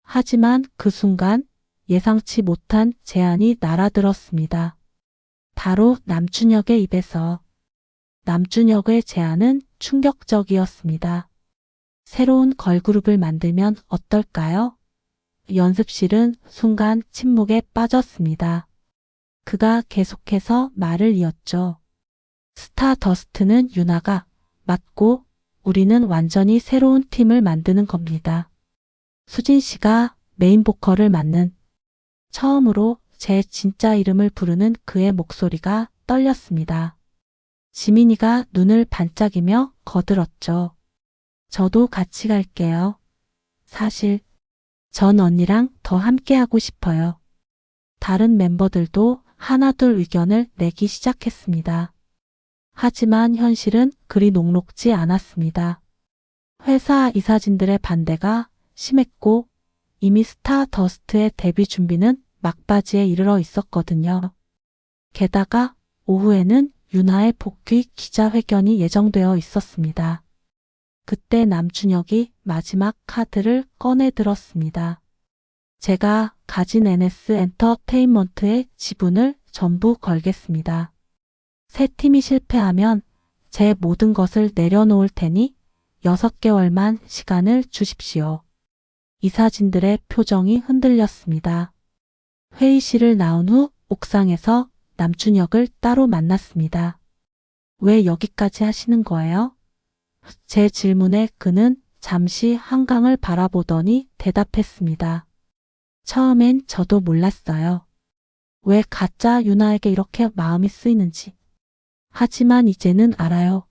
하지만 그 순간 예상치 못한 제안이 날아들었습니다. 바로 남준혁의 입에서. 남준혁의 제안은 충격적이었습니다. 새로운 걸그룹을 만들면 어떨까요? 연습실은 순간 침묵에 빠졌습니다. 그가 계속해서 말을 이었죠. 스타더스트는 유나가 맞고 우리는 완전히 새로운 팀을 만드는 겁니다. 수진 씨가 메인 보컬을 맡는. 처음으로 제 진짜 이름을 부르는 그의 목소리가 떨렸습니다. 지민이가 눈을 반짝이며 거들었죠. 저도 같이 갈게요. 사실 전 언니랑 더 함께하고 싶어요. 다른 멤버들도 하나둘 의견을 내기 시작했습니다. 하지만 현실은 그리 녹록지 않았습니다. 회사 이사진들의 반대가 심했고 이미 스타더스트의 데뷔 준비는 막바지에 이르러 있었거든요. 게다가 오후에는 유나의 복귀 기자회견이 예정되어 있었습니다. 그때 남준혁이 마지막 카드를 꺼내 들었습니다. 제가 가진 NS 엔터테인먼트의 지분을 전부 걸겠습니다. 새 팀이 실패하면 제 모든 것을 내려놓을 테니 6개월만 시간을 주십시오. 이사진들의 표정이 흔들렸습니다. 회의실을 나온 후 옥상에서 남준혁을 따로 만났습니다. 왜 여기까지 하시는 거예요? 제 질문에 그는 잠시 한강을 바라보더니 대답했습니다. 처음엔 저도 몰랐어요. 왜 가짜 유나에게 이렇게 마음이 쓰이는지. 하지만 이제는 알아요.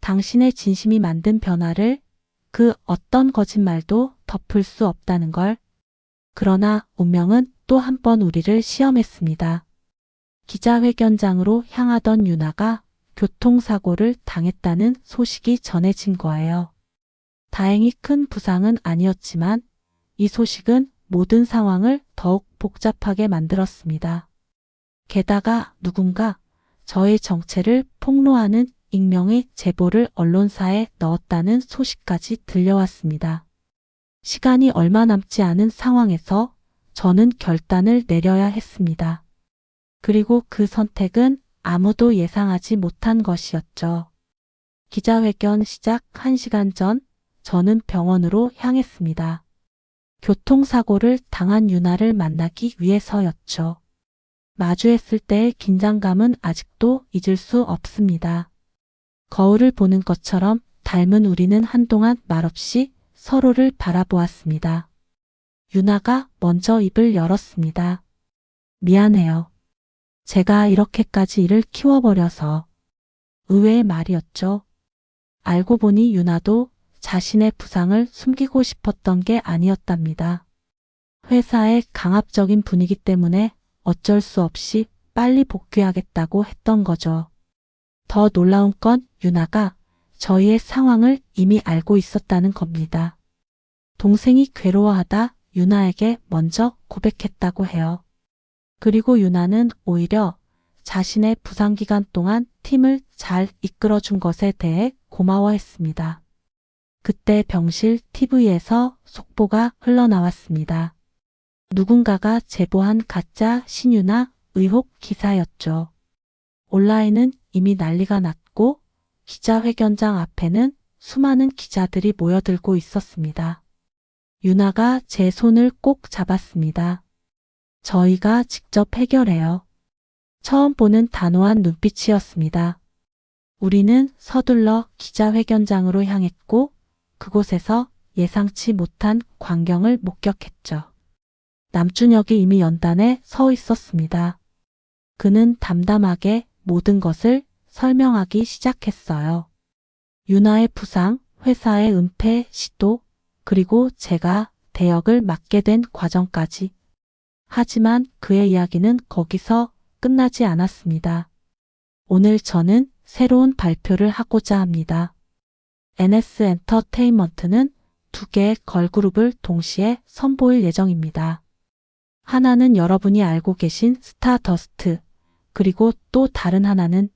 당신의 진심이 만든 변화를 그 어떤 거짓말도 덮을 수 없다는 걸. 그러나 운명은 또 한 번 우리를 시험했습니다. 기자회견장으로 향하던 유나가 교통사고를 당했다는 소식이 전해진 거예요. 다행히 큰 부상은 아니었지만 이 소식은 모든 상황을 더욱 복잡하게 만들었습니다. 게다가 누군가 저의 정체를 폭로하는 익명의 제보를 언론사에 넣었다는 소식까지 들려왔습니다. 시간이 얼마 남지 않은 상황에서 저는 결단을 내려야 했습니다. 그리고 그 선택은 아무도 예상하지 못한 것이었죠. 기자회견 시작 1시간 전 저는 병원으로 향했습니다. 교통사고를 당한 유나를 만나기 위해서였죠. 마주했을 때의 긴장감은 아직도 잊을 수 없습니다. 거울을 보는 것처럼 닮은 우리는 한동안 말없이 서로를 바라보았습니다. 유나가 먼저 입을 열었습니다. 미안해요. 제가 이렇게까지 일을 키워버려서. 의외의 말이었죠. 알고 보니 유나도 자신의 부상을 숨기고 싶었던 게 아니었답니다. 회사의 강압적인 분위기 때문에 어쩔 수 없이 빨리 복귀하겠다고 했던 거죠. 더 놀라운 건 유나가 저희의 상황을 이미 알고 있었다는 겁니다. 동생이 괴로워하다 유나에게 먼저 고백했다고 해요. 그리고 유나는 오히려 자신의 부상 기간 동안 팀을 잘 이끌어준 것에 대해 고마워했습니다. 그때 병실 TV에서 속보가 흘러나왔습니다. 누군가가 제보한 가짜 신유나 의혹 기사였죠. 온라인은 이미 난리가 났고 기자회견장 앞에는 수많은 기자들이 모여들고 있었습니다. 유나가 제 손을 꼭 잡았습니다. 저희가 직접 해결해요. 처음 보는 단호한 눈빛이었습니다. 우리는 서둘러 기자회견장으로 향했고 그곳에서 예상치 못한 광경을 목격했죠. 남준혁이 이미 연단에 서 있었습니다. 그는 담담하게 모든 것을 설명하기 시작했어요. 유나의 부상, 회사의 은폐 시도, 그리고 제가 대역을 맡게 된 과정까지. 하지만 그의 이야기는 거기서 끝나지 않았습니다. 오늘 저는 새로운 발표를 하고자 합니다. NS 엔터테인먼트는 두 개의 걸그룹을 동시에 선보일 예정입니다. 하나는 여러분이 알고 계신 스타더스트, 그리고 또 다른 하나는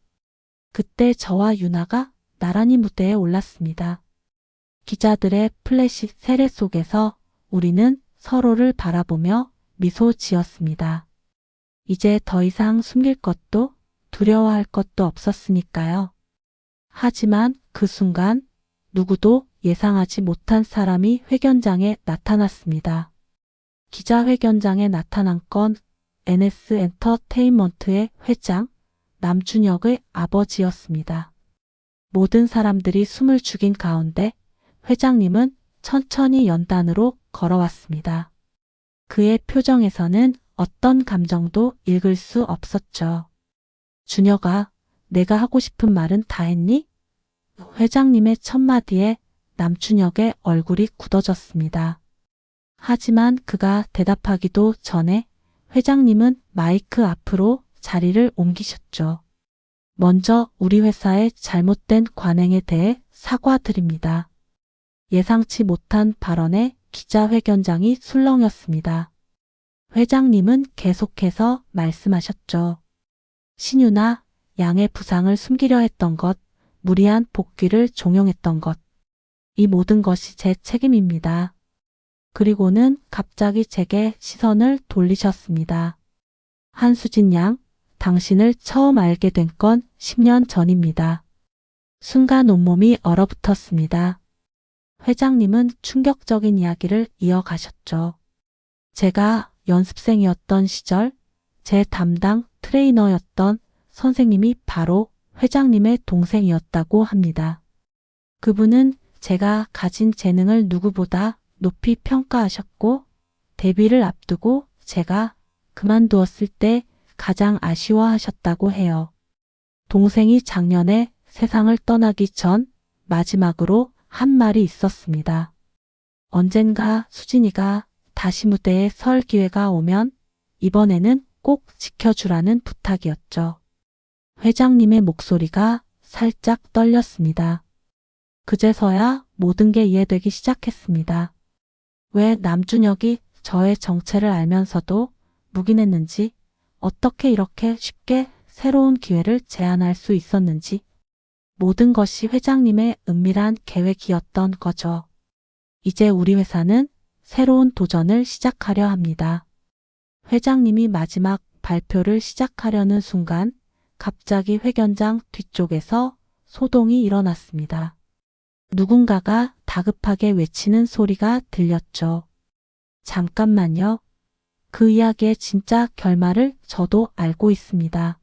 그때 저와 유나가 나란히 무대에 올랐습니다. 기자들의 플래시 세례 속에서 우리는 서로를 바라보며 미소 지었습니다. 이제 더 이상 숨길 것도 두려워할 것도 없었으니까요. 하지만 그 순간 누구도 예상하지 못한 사람이 회견장에 나타났습니다. 기자회견장에 나타난 건 NS 엔터테인먼트의 회장 남준혁의 아버지였습니다. 모든 사람들이 숨을 죽인 가운데 회장님은 천천히 연단으로 걸어왔습니다. 그의 표정에서는 어떤 감정도 읽을 수 없었죠. 준혁아, 내가 하고 싶은 말은 다 했니? 회장님의 첫 마디에 남준혁의 얼굴이 굳어졌습니다. 하지만 그가 대답하기도 전에 회장님은 마이크 앞으로 자리를 옮기셨죠. 먼저 우리 회사의 잘못된 관행에 대해 사과드립니다. 예상치 못한 발언에 기자회견장이 술렁였습니다. 회장님은 계속해서 말씀하셨죠. 신유나 양의 부상을 숨기려 했던 것, 무리한 복귀를 종용했던 것, 이 모든 것이 제 책임입니다. 그리고는 갑자기 제게 시선을 돌리셨습니다. 한수진 양, 당신을 처음 알게 된 건 10년 전입니다. 순간 온몸이 얼어붙었습니다. 회장님은 충격적인 이야기를 이어가셨죠. 제가 연습생이었던 시절 제 담당 트레이너였던 선생님이 바로 회장님의 동생이었다고 합니다. 그분은 제가 가진 재능을 누구보다 높이 평가하셨고 데뷔를 앞두고 제가 그만두었을 때 가장 아쉬워하셨다고 해요. 동생이 작년에 세상을 떠나기 전 마지막으로 한 말이 있었습니다. 언젠가 수진이가 다시 무대에 설 기회가 오면 이번에는 꼭 지켜주라는 부탁이었죠. 회장님의 목소리가 살짝 떨렸습니다. 그제서야 모든 게 이해되기 시작했습니다. 왜 남준혁이 저의 정체를 알면서도 묵인했는지, 어떻게 이렇게 쉽게 새로운 기회를 제안할 수 있었는지, 모든 것이 회장님의 은밀한 계획이었던 거죠. 이제 우리 회사는 새로운 도전을 시작하려 합니다. 회장님이 마지막 발표를 시작하려는 순간 갑자기 회견장 뒤쪽에서 소동이 일어났습니다. 누군가가 다급하게 외치는 소리가 들렸죠. 잠깐만요. 그 이야기의 진짜 결말을 저도 알고 있습니다.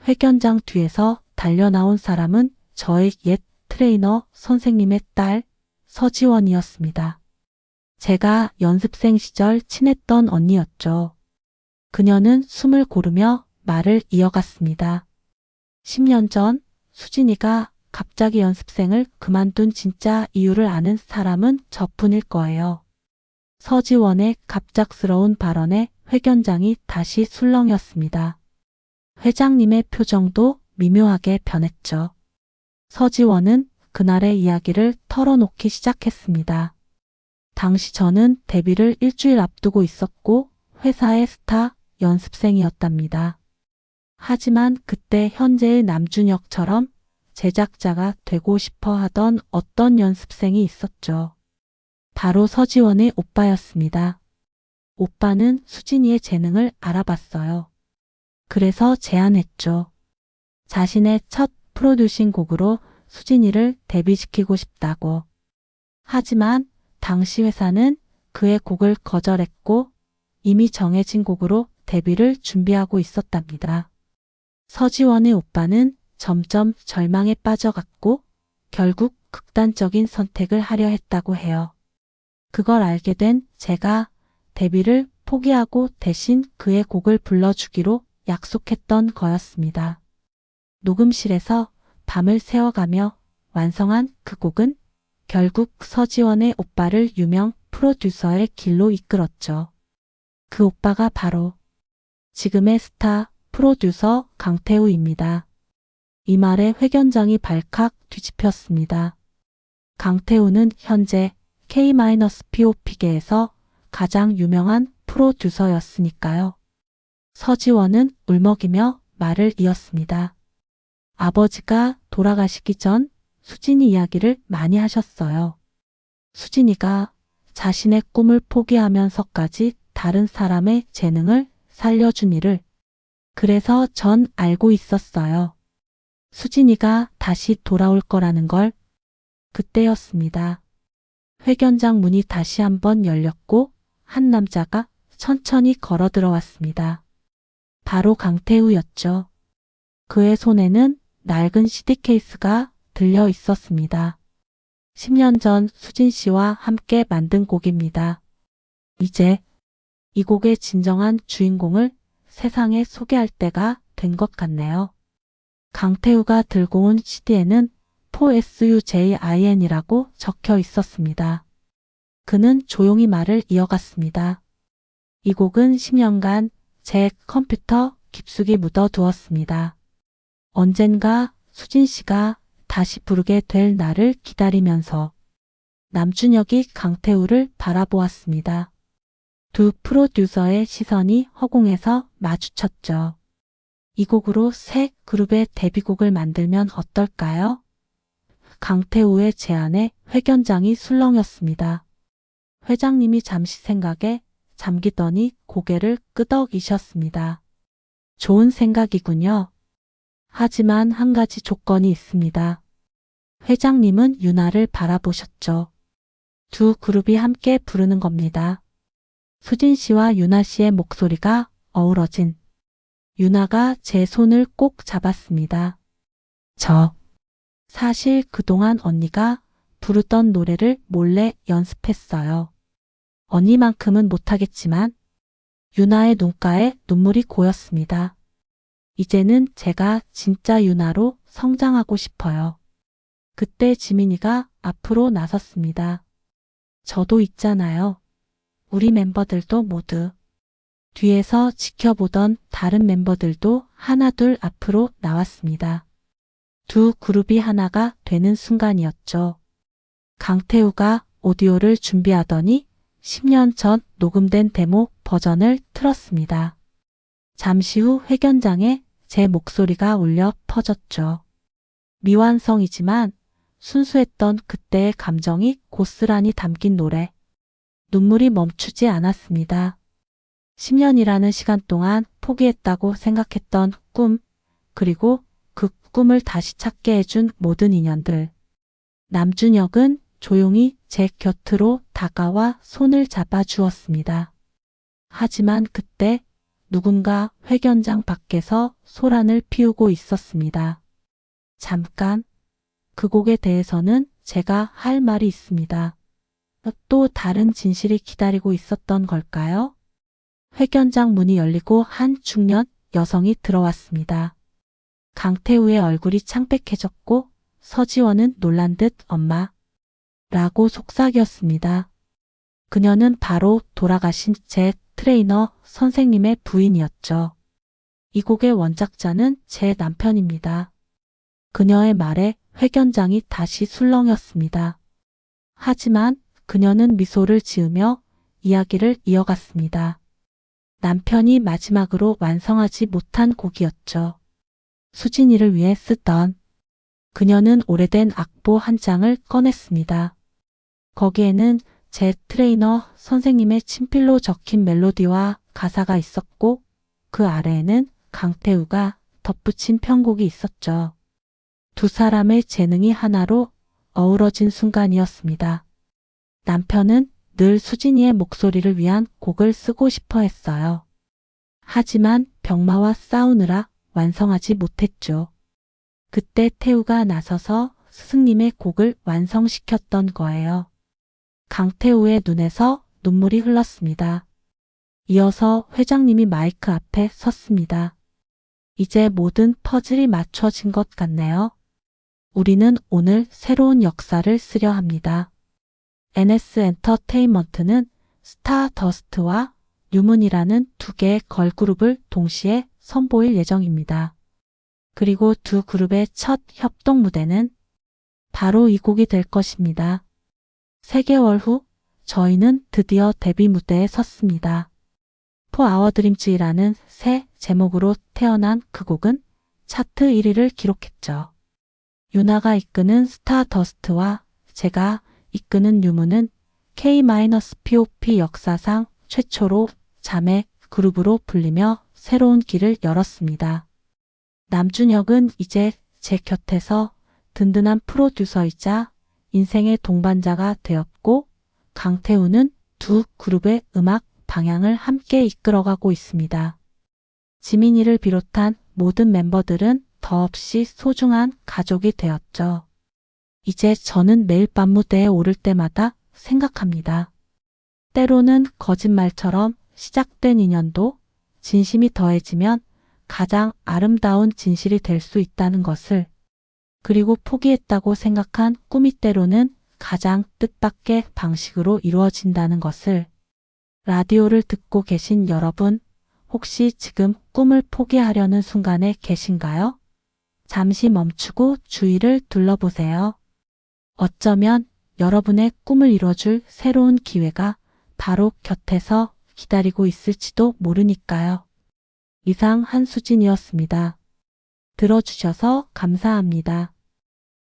회견장 뒤에서 달려나온 사람은 저의 옛 트레이너 선생님의 딸 서지원이었습니다. 제가 연습생 시절 친했던 언니였죠. 그녀는 숨을 고르며 말을 이어갔습니다. 10년 전 수진이가 갑자기 연습생을 그만둔 진짜 이유를 아는 사람은 저뿐일 거예요. 서지원의 갑작스러운 발언에 회견장이 다시 술렁였습니다. 회장님의 표정도 미묘하게 변했죠. 서지원은 그날의 이야기를 털어놓기 시작했습니다. 당시 저는 데뷔를 일주일 앞두고 있었고 회사의 스타 연습생이었답니다. 하지만 그때 현재의 남준혁처럼 제작자가 되고 싶어 하던 어떤 연습생이 있었죠. 바로 서지원의 오빠였습니다. 오빠는 수진이의 재능을 알아봤어요. 그래서 제안했죠. 자신의 첫 프로듀싱 곡으로 수진이를 데뷔시키고 싶다고. 하지만 당시 회사는 그의 곡을 거절했고 이미 정해진 곡으로 데뷔를 준비하고 있었답니다. 서지원의 오빠는 점점 절망에 빠져갔고 결국 극단적인 선택을 하려 했다고 해요. 그걸 알게 된 제가 데뷔를 포기하고 대신 그의 곡을 불러주기로 약속했던 거였습니다. 녹음실에서 밤을 새워가며 완성한 그 곡은 결국 서지원의 오빠를 유명 프로듀서의 길로 이끌었죠. 그 오빠가 바로 지금의 스타 프로듀서 강태우입니다. 이 말에 회견장이 발칵 뒤집혔습니다. 강태우는 현재 K-POP계에서 가장 유명한 프로듀서였으니까요. 서지원은 울먹이며 말을 이었습니다. 아버지가 돌아가시기 전 수진이 이야기를 많이 하셨어요. 수진이가 자신의 꿈을 포기하면서까지 다른 사람의 재능을 살려준 일을. 그래서 전 알고 있었어요. 수진이가 다시 돌아올 거라는 걸. 그때였습니다. 회견장 문이 다시 한번 열렸고 한 남자가 천천히 걸어 들어왔습니다. 바로 강태우였죠. 그의 손에는 낡은 CD 케이스가 들려 있었습니다. 10년 전 수진 씨와 함께 만든 곡입니다. 이제 이 곡의 진정한 주인공을 세상에 소개할 때가 된 것 같네요. 강태우가 들고 온 CD에는 4SUJIN이라고 적혀 있었습니다. 그는 조용히 말을 이어갔습니다. 이 곡은 10년간 제 컴퓨터 깊숙이 묻어두었습니다. 언젠가 수진 씨가 다시 부르게 될 날을 기다리면서. 남준혁이 강태우를 바라보았습니다. 두 프로듀서의 시선이 허공에서 마주쳤죠. 이 곡으로 새 그룹의 데뷔곡을 만들면 어떨까요? 강태우의 제안에 회견장이 술렁였습니다. 회장님이 잠시 생각에 잠기더니 고개를 끄덕이셨습니다. 좋은 생각이군요. 하지만 한 가지 조건이 있습니다. 회장님은 유나를 바라보셨죠. 두 그룹이 함께 부르는 겁니다. 수진 씨와 유나 씨의 목소리가 어우러진. 유나가 제 손을 꼭 잡았습니다. 사실 그동안 언니가 부르던 노래를 몰래 연습했어요. 언니만큼은 못하겠지만 유나의 눈가에 눈물이 고였습니다. 이제는 제가 진짜 유나로 성장하고 싶어요. 그때 지민이가 앞으로 나섰습니다. 저도 있잖아요. 우리 멤버들도 모두. 뒤에서 지켜보던 다른 멤버들도 하나둘 앞으로 나왔습니다. 두 그룹이 하나가 되는 순간이었죠. 강태우가 오디오를 준비하더니 10년 전 녹음된 데모 버전을 틀었습니다. 잠시 후 회견장에 제 목소리가 울려 퍼졌죠. 미완성이지만 순수했던 그때의 감정이 고스란히 담긴 노래. 눈물이 멈추지 않았습니다. 10년이라는 시간 동안 포기했다고 생각했던 꿈, 그리고 그 꿈을 다시 찾게 해준 모든 인연들. 남준혁은 조용히 제 곁으로 다가와 손을 잡아주었습니다. 하지만 그때 누군가 회견장 밖에서 소란을 피우고 있었습니다. 잠깐, 그 곡에 대해서는 제가 할 말이 있습니다. 또 다른 진실이 기다리고 있었던 걸까요? 회견장 문이 열리고 한 중년 여성이 들어왔습니다. 강태우의 얼굴이 창백해졌고 서지원은 놀란 듯 엄마 라고 속삭였습니다. 그녀는 바로 돌아가신 제 트레이너 선생님의 부인이었죠. 이 곡의 원작자는 제 남편입니다. 그녀의 말에 회견장이 다시 술렁였습니다. 하지만 그녀는 미소를 지으며 이야기를 이어갔습니다. 남편이 마지막으로 완성하지 못한 곡이었죠. 수진이를 위해 쓰던. 그녀는 오래된 악보 한 장을 꺼냈습니다. 거기에는 제 트레이너 선생님의 친필로 적힌 멜로디와 가사가 있었고 그 아래에는 강태우가 덧붙인 편곡이 있었죠. 두 사람의 재능이 하나로 어우러진 순간이었습니다. 남편은 늘 수진이의 목소리를 위한 곡을 쓰고 싶어 했어요. 하지만 병마와 싸우느라 완성하지 못했죠. 그때 태우가 나서서 스승님의 곡을 완성시켰던 거예요. 강태우의 눈에서 눈물이 흘렀습니다. 이어서 회장님이 마이크 앞에 섰습니다. 이제 모든 퍼즐이 맞춰진 것 같네요. 우리는 오늘 새로운 역사를 쓰려 합니다. NS 엔터테인먼트는 스타더스트와 뉴문이라는 두 개의 걸그룹을 동시에 선보일 예정입니다. 그리고 두 그룹의 첫 협동 무대는 바로 이 곡이 될 것입니다. 3개월 후 저희는 드디어 데뷔 무대에 섰습니다. For Our Dreams이라는 새 제목으로 태어난 그 곡은 차트 1위를 기록했죠. 유나가 이끄는 스타더스트와 제가 이끄는 유무는 K-POP 역사상 최초로 자매 그룹으로 불리며 새로운 길을 열었습니다. 남준혁은 이제 제 곁에서 든든한 프로듀서이자 인생의 동반자가 되었고, 강태우는 두 그룹의 음악 방향을 함께 이끌어가고 있습니다. 지민이를 비롯한 모든 멤버들은 더없이 소중한 가족이 되었죠. 이제 저는 매일 밤 무대에 오를 때마다 생각합니다. 때로는 거짓말처럼 시작된 인연도 진심이 더해지면 가장 아름다운 진실이 될 수 있다는 것을, 그리고 포기했다고 생각한 꿈이 때로는 가장 뜻밖의 방식으로 이루어진다는 것을. 라디오를 듣고 계신 여러분, 혹시 지금 꿈을 포기하려는 순간에 계신가요? 잠시 멈추고 주위를 둘러보세요. 어쩌면 여러분의 꿈을 이뤄줄 새로운 기회가 바로 곁에서 기다리고 있을지도 모르니까요. 이상 한수진이었습니다. 들어주셔서 감사합니다.